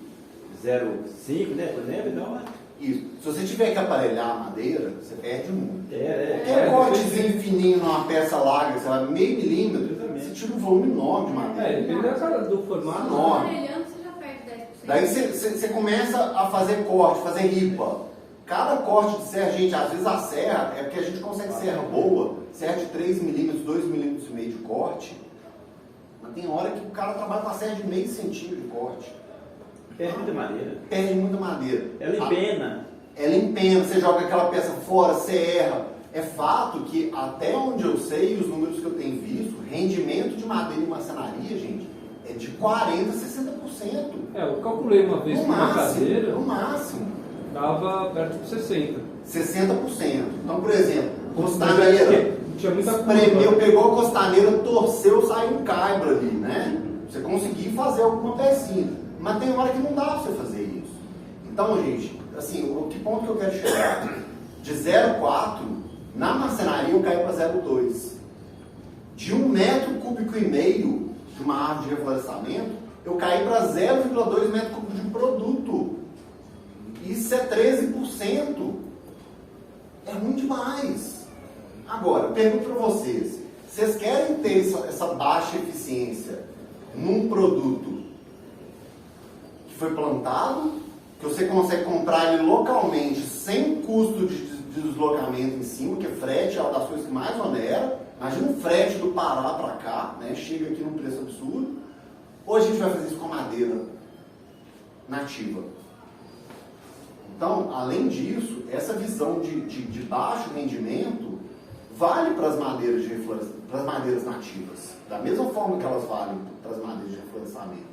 0,5, né, por exemplo, então... Isso. Se você tiver que aparelhar a madeira, você perde muito. É Um cortezinho fininho numa peça larga, sei lá, meio milímetro, você tira um volume enorme de madeira. Depende do formato. Enorme. Aparelhando, você já perde 10%. Daí você começa a fazer corte, fazer ripa. Cada corte de serra, gente, às vezes a serra, é porque a gente consegue serra boa, serra de 3 milímetros, 2,5 milímetros de corte, mas tem hora que o cara trabalha com a serra de meio centímetro de corte. Perde muita madeira. Perde muita madeira. Ela empena. Ela empena, você joga aquela peça fora, você erra. É fato que, até onde eu sei, os números que eu tenho visto, rendimento de madeira em marcenaria, gente, é de 40% a 60%. Eu calculei uma vez No com uma máximo, cadeira, no máximo. dava perto de 60%. 60%. Então, por exemplo, costaneira, Tinha muita espremeu, curva. pegou a costaneira, torceu, saiu um caibro ali, né? Você conseguir fazer alguma pecinha. Mas tem hora que não dá pra você fazer isso. Então, gente, assim, que ponto que eu quero chegar? De 0,4, na marcenaria eu caio para 0,2. De 1,5 metro cúbico de uma árvore de reflorestamento, eu caí para 0,2 metros cúbicos de produto. Isso é 13%. É ruim demais. Agora, pergunto para vocês. Vocês querem ter essa baixa eficiência num produto que foi plantado, que você consegue comprar ele localmente sem custo de deslocamento em cima, que é frete, é uma das coisas que mais onera. Imagina um frete do Pará para cá, né? Chega aqui num preço absurdo. Ou a gente vai fazer isso com madeira nativa. Então, além disso, essa visão de baixo rendimento vale para as madeiras para as madeiras nativas, da mesma forma que elas valem para as madeiras de reflorestamento.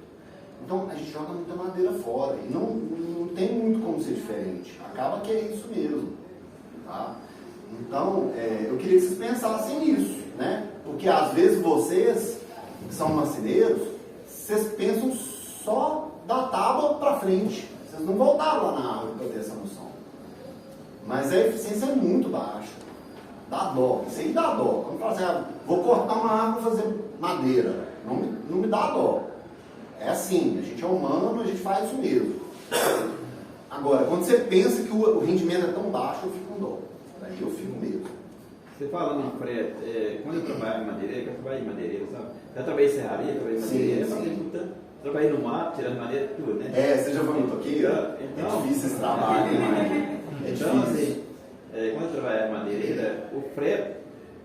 Então, a gente joga muita madeira fora e não tem muito como ser diferente. Acaba que é isso mesmo. Tá? Então, eu queria que vocês pensassem nisso, né? Porque às vezes vocês, que são marceneiros, vocês pensam só da tábua para frente. Vocês não voltaram lá na árvore para ter essa noção. Mas a eficiência é muito baixa. Dá dó. Isso aí dá dó. Quando fala assim, vou cortar uma árvore para fazer madeira. Não me dá dó. É assim, a gente é humano, a gente faz isso mesmo. Agora, quando você pensa que o rendimento é tão baixo, eu fico com dó. Daí eu fico mesmo. Você falando em frete, quando eu trabalho em madeireira, eu trabalho em madeireira, sabe? Já trabalhei em serraria, trabalhei em madeireira, trabalhei no mato, tirando madeira, tudo, né? Você já foi motoqueira? Então, é difícil esse trabalho, né? Então, assim, quando eu trabalhava em madeireira, o frete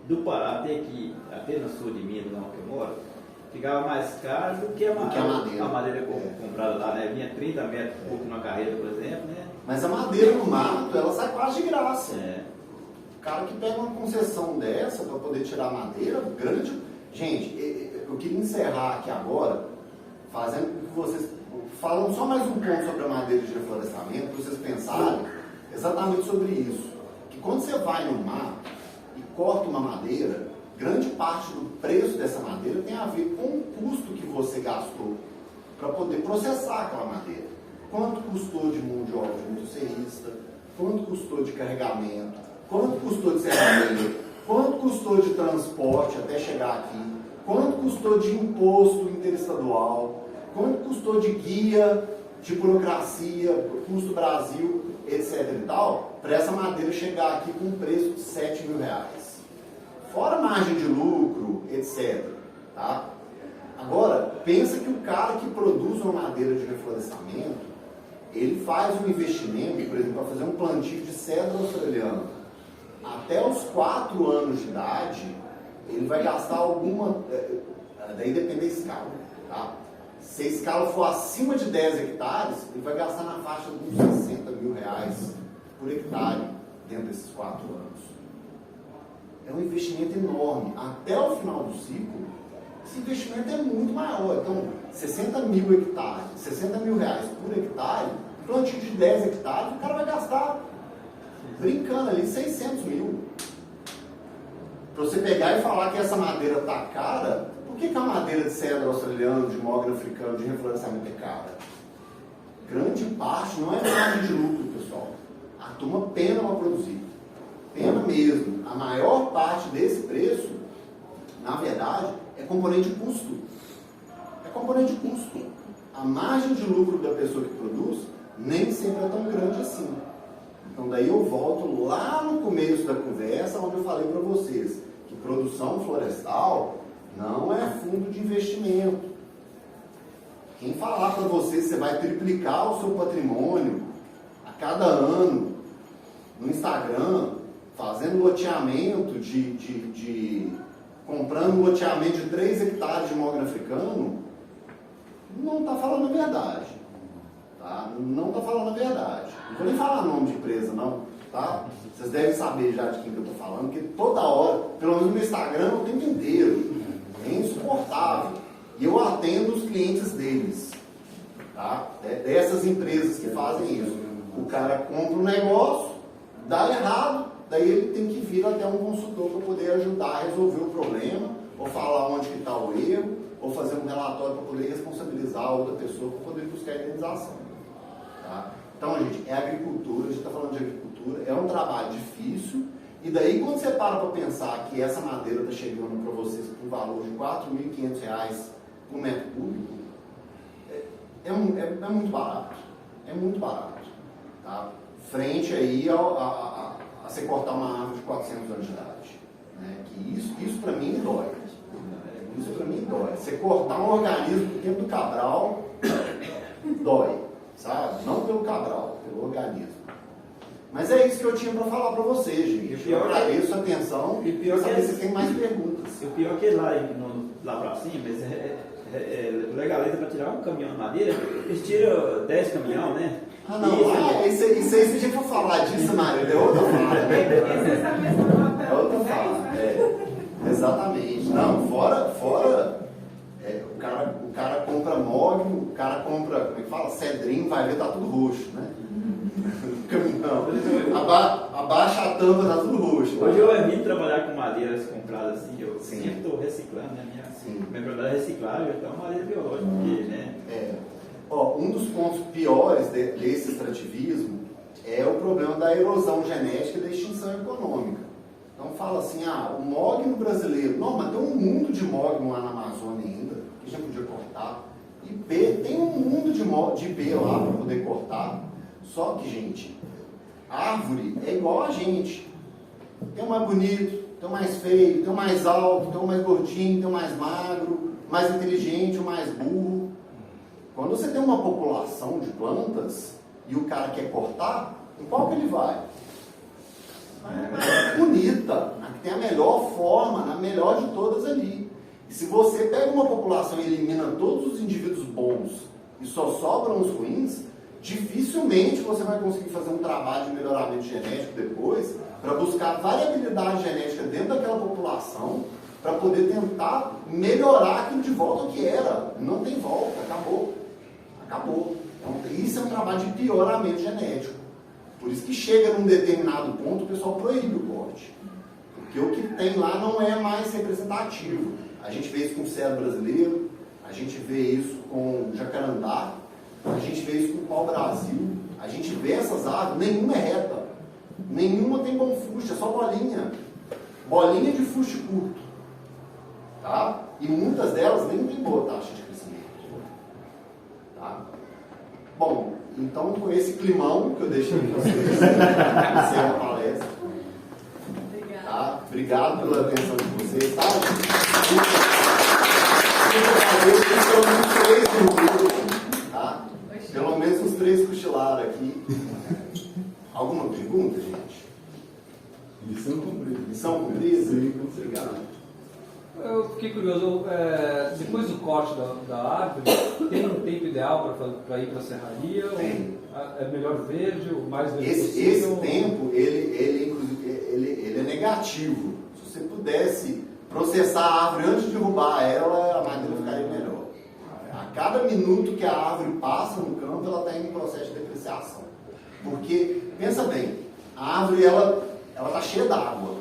do Pará até aqui, até no sul de Minas, onde eu moro, ficava mais caro do que a madeira comprada lá, né? Vinha 30 metros por numa carreira, por exemplo, né? Mas a madeira no mato, ela sai quase de graça. É. O cara que pega uma concessão dessa para poder tirar madeira, grande. Gente, eu queria encerrar aqui agora, fazendo com que vocês falam só mais um ponto sobre a madeira de reflorestamento, para vocês pensarem exatamente sobre isso. Que quando você vai no mato e corta uma madeira, grande parte do preço dessa madeira tem a ver com o custo que você gastou para poder processar aquela madeira. Quanto custou de mão de obra de motosserrista, quanto custou de carregamento, quanto custou de serraria, quanto custou de transporte até chegar aqui, quanto custou de imposto interestadual, quanto custou de guia, de burocracia, custo Brasil, etc e tal, para essa madeira chegar aqui com um preço de R$7.000. Fora margem de lucro, etc. Tá? Agora, pensa que o cara que produz uma madeira de reflorestamento, ele faz um investimento, por exemplo, para fazer um plantio de cedro australiano. Até os 4 anos de idade, ele vai gastar alguma... Daí depende da escala. Tá? Se a escala for acima de 10 hectares, ele vai gastar na faixa de uns R$60.000 por hectare dentro desses 4 anos. É um investimento enorme. Até o final do ciclo, esse investimento é muito maior. Então, 60 mil hectares, R$60.000 por hectare, plantio de 10 hectares, o cara vai gastar, brincando ali, 600 mil. Para você pegar e falar que essa madeira está cara, por que a madeira de cedro australiano, de mogno africano, de reflorestamento é cara? Grande parte não é margem de lucro, pessoal. A turma pena para produzir. Pena mesmo. A maior parte desse preço, na verdade, é componente de custo. É componente de custo. A margem de lucro da pessoa que produz nem sempre é tão grande assim. Então daí eu volto lá no começo da conversa, onde eu falei para vocês que produção florestal não é fundo de investimento. Quem falar para você que você vai triplicar o seu patrimônio a cada ano no Instagram, fazendo loteamento comprando um loteamento de 3 hectares de mogno africano, não está falando a verdade. Tá? Não está falando a verdade. Não vou nem falar nome de empresa, não. Tá? Vocês devem saber já de quem que eu estou falando, porque toda hora, pelo menos no Instagram, o tempo inteiro. É insuportável. E eu atendo os clientes deles. Tá? Dessas empresas que fazem isso. O cara compra um negócio, dá errado, daí ele tem que vir até um consultor para poder ajudar a resolver o problema, ou falar onde que está o erro, ou fazer um relatório para poder responsabilizar a outra pessoa para poder buscar a indenização. Tá? Então, gente, é agricultura, a gente está falando de agricultura, é um trabalho difícil, e daí quando você para pensar que essa madeira está chegando para vocês com um valor de R$4.500 por metro cúbico, é muito barato. É muito barato. Tá? Frente aí a você cortar uma árvore de 400 anos de idade. Né? Que isso para mim dói. Isso para mim dói. Você cortar um organismo do tempo do Cabral, dói. Sabe? Não pelo Cabral, pelo organismo. Mas é isso que eu tinha para falar para vocês, gente. Eu agradeço a atenção e saber se tem mais perguntas. O pior é que lá para cima, o legalista para tirar um caminhão de madeira, eles tiram 10 caminhão, né? Ah, não, isso aí, se a gente for falar disso, Mário, é outra fala. É outra fala, exatamente. Não, fora o cara compra mogno, o cara compra, como é que fala, cedrinho, vai ver, tá tudo roxo, né? Caminhão. Abaixa a tampa, tá tudo roxo. Hoje eu evito trabalhar com madeiras compradas assim, eu sempre estou reciclando, né? Minha verdade é reciclável, então madeira biológica, né? Um dos pontos piores desse extrativismo é o problema da erosão genética e da extinção econômica. Então fala assim, o mogno brasileiro, não, mas tem um mundo de mogno lá na Amazônia ainda, que já podia cortar. IP, tem um mundo de IP lá para poder cortar. Só que, gente, árvore é igual a gente. Tem um mais bonito, tem o mais feio, tem o mais alto, tem o mais gordinho, tem o mais magro, mais inteligente, o mais burro. Quando você tem uma população de plantas e o cara quer cortar, em qual que ele vai? Na bonita, na que tem a melhor forma, na melhor de todas ali. E se você pega uma população e elimina todos os indivíduos bons e só sobram os ruins, dificilmente você vai conseguir fazer um trabalho de melhoramento genético depois para buscar variabilidade genética dentro daquela população para poder tentar melhorar aquilo de volta ao que era. Não tem volta, acabou. Acabou. Então, isso é um trabalho de pioramento genético. Por isso que chega num determinado ponto o pessoal proíbe o corte. Porque o que tem lá não é mais representativo. A gente vê isso com o cedro brasileiro, a gente vê isso com o jacarandá, a gente vê isso com o pau-brasil, a gente vê essas aves, nenhuma é reta, nenhuma tem bom fuste, é só bolinha. Bolinha de fuste curto. Tá? E muitas delas nem tem boa taxa de crescimento. Tá? Bom, então com esse climão que eu deixei para vocês, encerro a palestra. Tá? Obrigado pela atenção de vocês. Tá? Tá? Pelo menos os 3 cochilaram aqui. Alguma pergunta, gente? Missão cumprida. Missão cumprida? Sim, obrigado. Eu fiquei curioso, depois do corte da árvore, tem um tempo ideal para ir para a serraria? Tem. É melhor verde, o mais verde Esse possível? tempo, ele é negativo. Se você pudesse processar a árvore antes de derrubar ela, a madeira ficaria melhor. A cada minuto que a árvore passa no campo, ela está em processo de depreciação. Porque, pensa bem, a árvore ela está cheia d'água,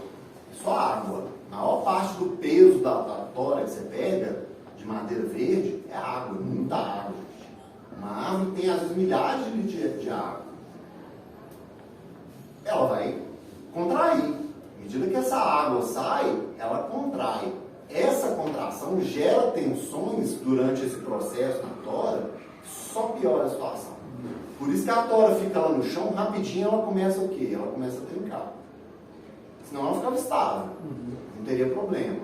só água. A maior parte do peso da tora que você pega, de madeira verde, é água, muita água. Gente. Uma árvore tem, às vezes, milhares de litros de água. Ela vai contrair. À medida que essa água sai, ela contrai. Essa contração gera tensões durante esse processo na tora, só piora a situação. Por isso que a tora fica lá no chão, rapidinho ela começa o quê? Ela começa a trincar. Senão ela ficava estável. Não teria problema.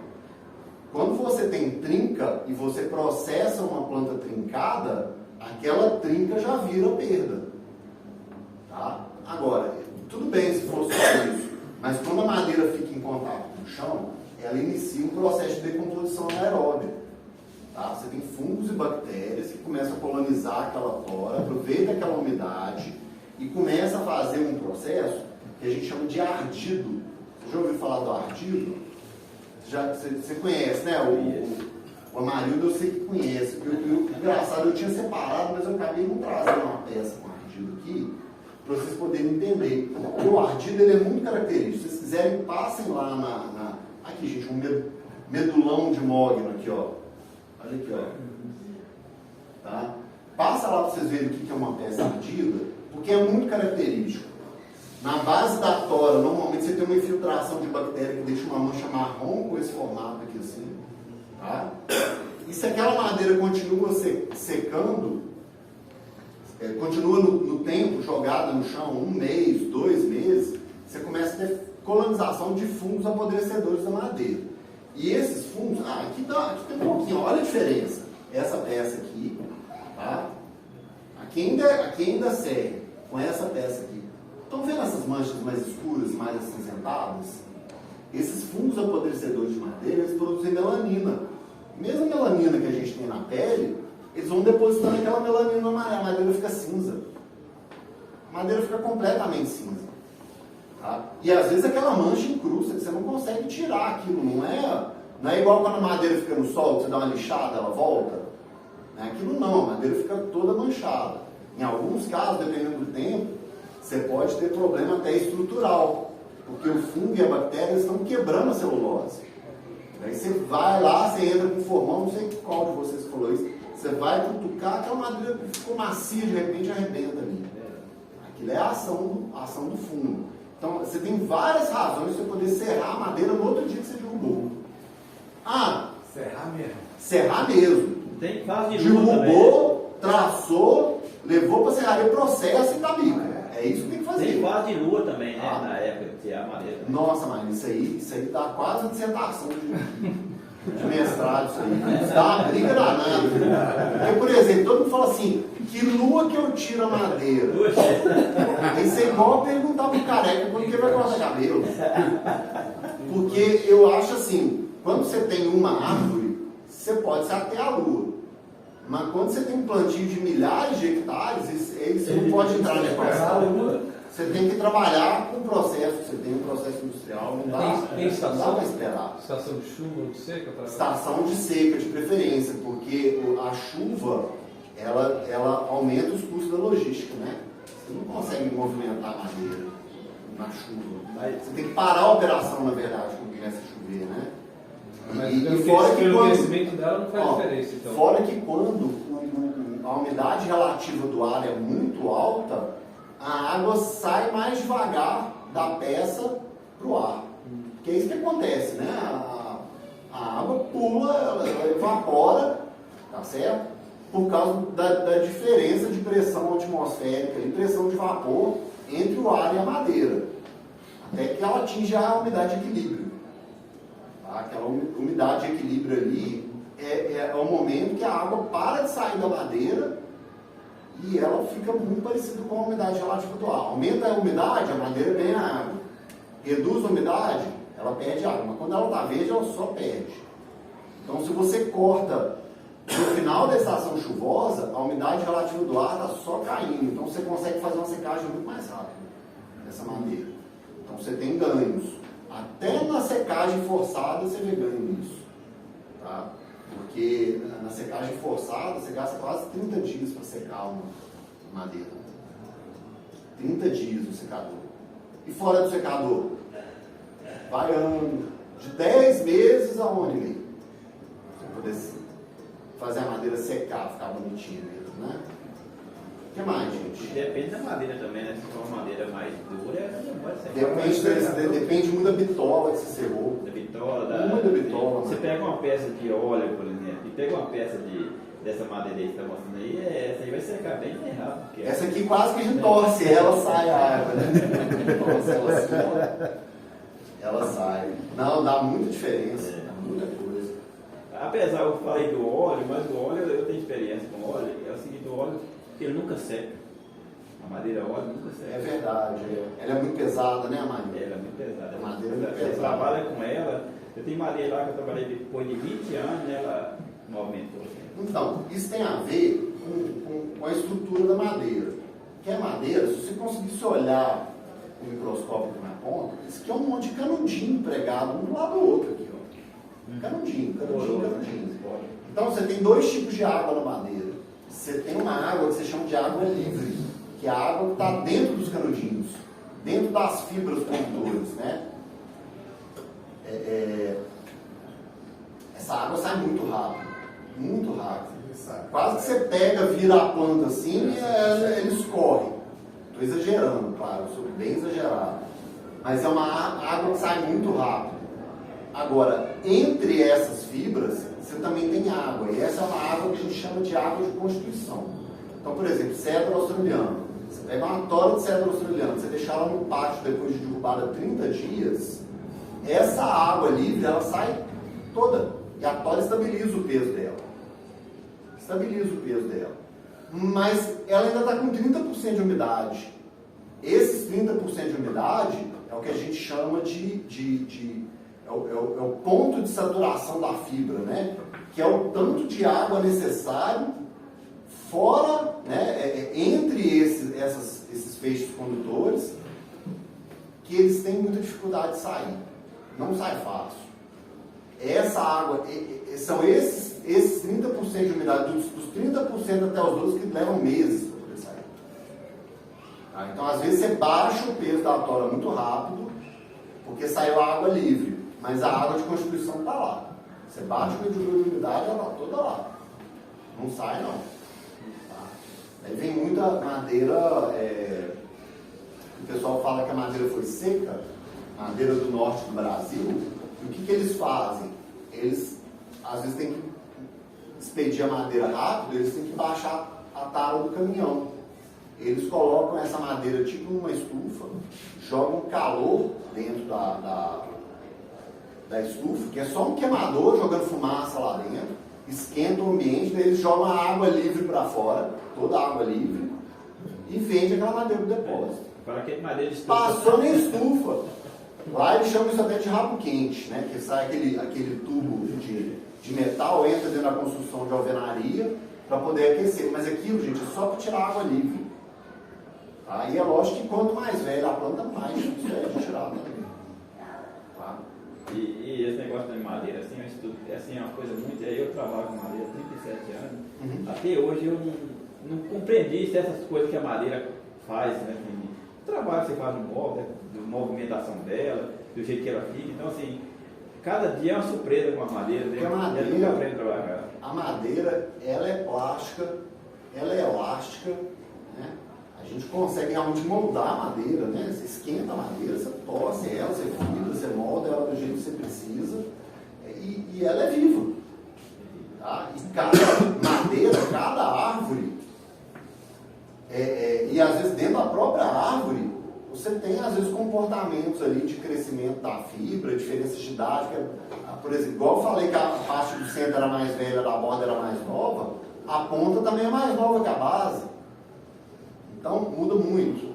Quando você tem trinca e você processa uma planta trincada, aquela trinca já vira perda. Tá? Agora, tudo bem se for só isso, mas quando a madeira fica em contato com o chão, ela inicia um processo de decomposição anaeróbica. Tá? Você tem fungos e bactérias que começam a colonizar aquela tora, aproveita aquela umidade e começa a fazer um processo que a gente chama de ardido. Você já ouviu falar do ardido? Você conhece, né? O Amarildo eu sei que conhece. Engraçado, eu tinha separado, mas eu acabei não trazendo uma peça com ardido aqui, para vocês poderem entender. O ardido ele é muito característico. Se vocês quiserem, passem lá aqui, gente, um medulão de mogno aqui, ó. Olha aqui, ó. Tá? Passa lá para vocês verem o que é uma peça ardida, porque é muito característico. Na base da tora, normalmente você tem uma infiltração de bactéria que deixa uma mancha marrom com esse formato aqui assim. Tá? E se aquela madeira continua secando, continua no tempo jogada no chão, 1 mês, 2 meses, você começa a ter colonização de fungos apodrecedores da madeira. E esses fungos, aqui tem um pouquinho, olha a diferença. Essa peça aqui, tá? Aqui ainda serve com essa peça aqui. Estão vendo essas manchas mais escuras, mais acinzentadas? Esses fungos apodrecedores de madeira, eles produzem melanina. Mesmo a melanina que a gente tem na pele, eles vão depositando aquela melanina amarela, a madeira fica cinza. A madeira fica completamente cinza. Tá? E às vezes aquela mancha incrusta, que você não consegue tirar aquilo, não é igual quando a madeira fica no sol, que você dá uma lixada, ela volta. Não é aquilo não, a madeira fica toda manchada. Em alguns casos, dependendo do tempo, você pode ter problema até estrutural, porque o fungo e a bactéria estão quebrando a celulose. Aí você vai lá, você entra com formão, não sei qual de vocês falou isso, você vai cutucar, aquela madeira ficou macia, de repente arrebenta ali. Aquilo é a ação do fungo. Então, você tem várias razões para você poder serrar a madeira no outro dia que você derrubou. Serrar mesmo. Tem fase de luta derrubou, traçou, levou para serraria, processo e tabica. É isso que tem que fazer. Tem fase fase de lua também, né? Na época de tirar a madeira. Nossa, mas isso aí dá quase uma dissertação de mestrado, isso aí. Isso dá uma briga danada. Porque, por exemplo, todo mundo fala assim, que lua que eu tiro a madeira? Isso é igual perguntar pro careca quando que vai cortar cabelo. Porque eu acho assim, quando você tem uma árvore, você pode ser até a lua. Mas quando você tem um plantio de milhares de hectares, você não pode entrar na equação. Você tem que trabalhar com o processo, você tem um processo industrial, não dá para esperar. Estação de chuva ou de seca? Estação de seca, de preferência, porque a chuva, ela aumenta os custos da logística, né? Você não consegue movimentar a madeira na chuva. Você tem que parar a operação, na verdade, quando começa a chover, né? Mas fora que o crescimento dela não faz diferença, então. Fora que quando a umidade relativa do ar é muito alta, a água sai mais devagar da peça para o ar. Porque é isso que acontece, né? A água pula, ela evapora, tá certo? Por causa da diferença de pressão atmosférica e pressão de vapor entre o ar e a madeira. Até que ela atinge a umidade de equilíbrio. Tá? Aquela umidade de equilíbrio ali é o momento que a água para de sair da madeira e ela fica muito parecida com a umidade relativa do ar. Aumenta a umidade, a madeira ganha água. Reduz a umidade, ela perde água. Mas quando ela está verde, ela só perde. Então, se você corta no final da estação chuvosa, a umidade relativa do ar está só caindo. Então, você consegue fazer uma secagem muito mais rápida dessa madeira. Então, você tem ganhos. Até na secagem forçada, você vê ganho nisso. Tá? Porque na secagem forçada, você gasta quase 30 dias para secar uma madeira. 30 dias no secador. E fora do secador? Vai ano. De 10 meses a 1 ano e meio. Para poder fazer a madeira secar, ficar bonitinha mesmo, né? O que mais, gente? Depende da madeira também, né? Se for uma madeira mais dura, não pode secar. Depende muito da bitola que você serrou. Da bitola, Muito da bitola. Você pega uma peça de óleo, por exemplo, e pega uma peça dessa madeira aí que você está mostrando aí, essa aí vai secar bem rápido. Porque essa aqui quase que a gente torce, ela sai a água, né? Torce ela assim, ela sai. Não, dá muita diferença, dá muita coisa. Apesar, eu falei do óleo, mas o óleo, eu tenho experiência com óleo, é o seguinte, o óleo, ele nunca seca. A madeira óleo nunca seca. É verdade, ela é muito pesada, né, Maria? Ela é muito pesada. A madeira é muito Você pesada. trabalha com ela, eu tenho madeira lá que eu trabalhei depois de 20 anos, ela não aumentou. Então, isso tem a ver com a estrutura da madeira. Que a madeira, se você conseguisse olhar o microscópio aqui na ponta, isso aqui é um monte de canudinho pregado um do lado do outro aqui, ó. Canudinho. Então você tem dois tipos de água na madeira. Você tem uma água que você chama de água livre, que é a água que está dentro dos canudinhos, dentro das fibras condutores, né? Essa água sai muito rápido. Muito rápido. Quase que você pega, vira a planta assim e ele escorre. Estou exagerando, claro, sou bem exagerado. Mas é uma água que sai muito rápido. Agora, entre essas fibras, você também tem água. E essa é uma água que a gente chama de água de constituição. Então, por exemplo, cedro australiano. Você pega uma tora de cedro australiano, você deixar ela no pátio depois de derrubada 30 dias, essa água livre, ela sai toda. E a tora estabiliza o peso dela. Mas ela ainda está com 30% de umidade. Esses 30% de umidade é o que a gente chama é o ponto de saturação da fibra, né? Que é o tanto de água necessário fora, né, entre esses feixes condutores, que eles têm muita dificuldade de sair. Não sai fácil. Essa água, são esses 30% de umidade, dos 30% até os 12% que levam meses para poder sair. Tá? Então, às vezes, você baixa o peso da tora muito rápido, porque saiu a água livre, mas a água de constituição está lá. Você baixa o medidor de umidade, ela está toda lá. Não sai, não. Tá? Aí vem muita madeira, o pessoal fala que a madeira foi seca, madeira do norte do Brasil. E o que eles fazem? Eles, às vezes, têm que expedir a madeira rápido, eles têm que baixar a tara do caminhão. eles colocam essa madeira tipo numa estufa, jogam calor dentro da estufa, que é só um queimador jogando fumaça lá dentro, esquenta o ambiente, daí eles jogam a água livre para fora, toda a água livre, e vende aquela madeira do depósito. Para que madeira de estufa? Passou na estufa. Lá eles chamam isso até de rabo quente, né? Que sai aquele tubo de metal, entra dentro da construção de alvenaria para poder aquecer. Mas aquilo, gente, é só para tirar água livre. Tá? E é lógico que quanto mais velha a planta, mais difícil é de tirar também. Tá? E esse negócio de madeira, assim, eu estudo, assim, é uma coisa muito... Eu trabalho com madeira há 37 anos. Uhum. Até hoje eu não compreendi essas coisas que a madeira faz, né? O trabalho que você faz no móvel, da movimentação dela, do jeito que ela fica. Então, assim, cada dia é uma surpresa com a madeira. Porque a madeira, aprende a trabalhar. A madeira, ela é plástica, ela é elástica, né? A gente consegue realmente moldar a madeira, né? Você esquenta a madeira, você torce ela, você fibra, você molda ela do jeito que você precisa, e ela é viva. Tá? E cada madeira, cada árvore, e às vezes dentro da própria árvore, você tem às vezes comportamentos ali de crescimento da fibra, diferenças de idade, por exemplo, igual eu falei que a parte do centro era mais velha, da borda era mais nova, a ponta também é mais nova que a base. Então muda muito.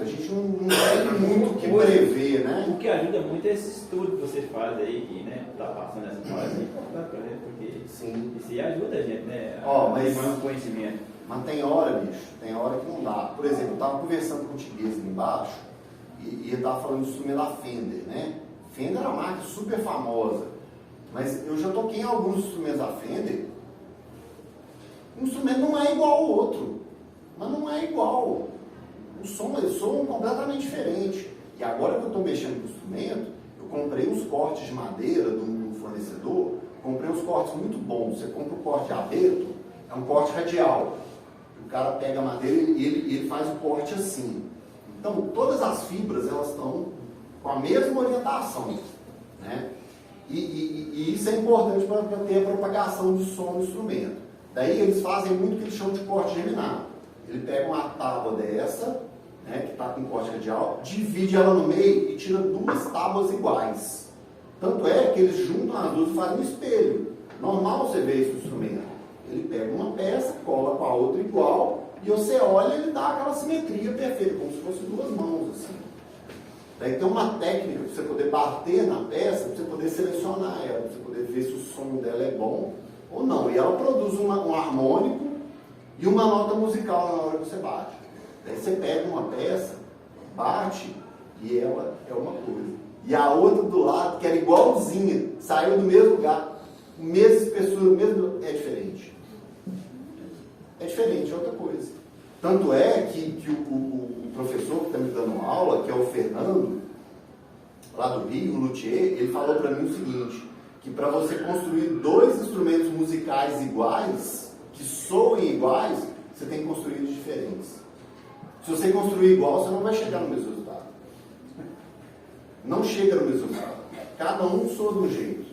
A gente não tem muito o que prever, né? O que ajuda muito é esse estudo que vocês fazem aí, que né, tá passando essa fase, é importante pra gente, porque sim, isso ajuda a gente, né? Mas mais um conhecimento. Mas tem hora, bicho, tem hora que não dá. Por exemplo, eu estava conversando com o Tiguês ali embaixo e ele estava falando do instrumento da Fender, né? Fender é uma marca super famosa, mas eu já toquei em alguns instrumentos da Fender. Um instrumento não é igual ao outro, mas não é igual. O som completamente diferente. E agora que eu estou mexendo com o instrumento, eu comprei uns cortes de madeira de um fornecedor, comprei uns cortes muito bons. Você compra o corte aberto, é um corte radial. O cara pega a madeira e ele faz o corte assim. Então, todas as fibras, elas estão com a mesma orientação, né? E isso é importante para ter a propagação do som do instrumento. Daí eles fazem muito o que eles chamam de corte geminado. Ele pega uma tábua dessa, né, que está com corte radial, divide ela no meio e tira duas tábuas iguais. Tanto é que eles juntam as duas e fazem um espelho. Normal você ver esse instrumento. Ele pega uma peça, cola com a outra igual, e você olha e ele dá aquela simetria perfeita, como se fossem duas mãos, assim. Daí tem uma técnica para você poder bater na peça, para você poder selecionar ela, para você poder ver se o som dela é bom ou não. E ela produz um harmônico e uma nota musical na hora que você bate. Daí você pega uma peça, bate, e ela é uma coisa. E a outra do lado, que era igualzinha, saiu do mesmo lugar, mesma espessura, é diferente. É diferente, é outra coisa. Tanto é que o professor que está me dando aula, que é o Fernando, lá do Rio, o luthier, ele falou para mim o seguinte, que para você construir dois instrumentos musicais iguais, que soem iguais, você tem que construir eles diferentes. Se você construir igual, você não vai chegar no mesmo resultado. Não chega no mesmo resultado. Cada um soa de um jeito.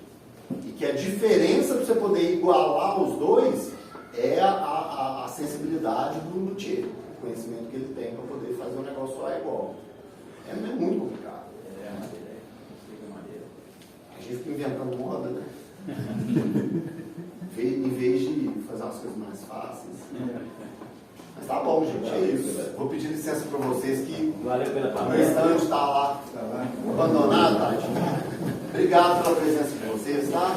E que a diferença para você poder igualar os dois é a sensibilidade do luthier, o conhecimento que ele tem para poder fazer um negócio soar igual. É muito complicado. A gente fica inventando moda, né? Em vez de fazer umas coisas mais fáceis. Mas tá bom, gente, é isso. Vou pedir licença para vocês que o restante está lá abandonado, Tati. Obrigado pela presença de vocês, tá?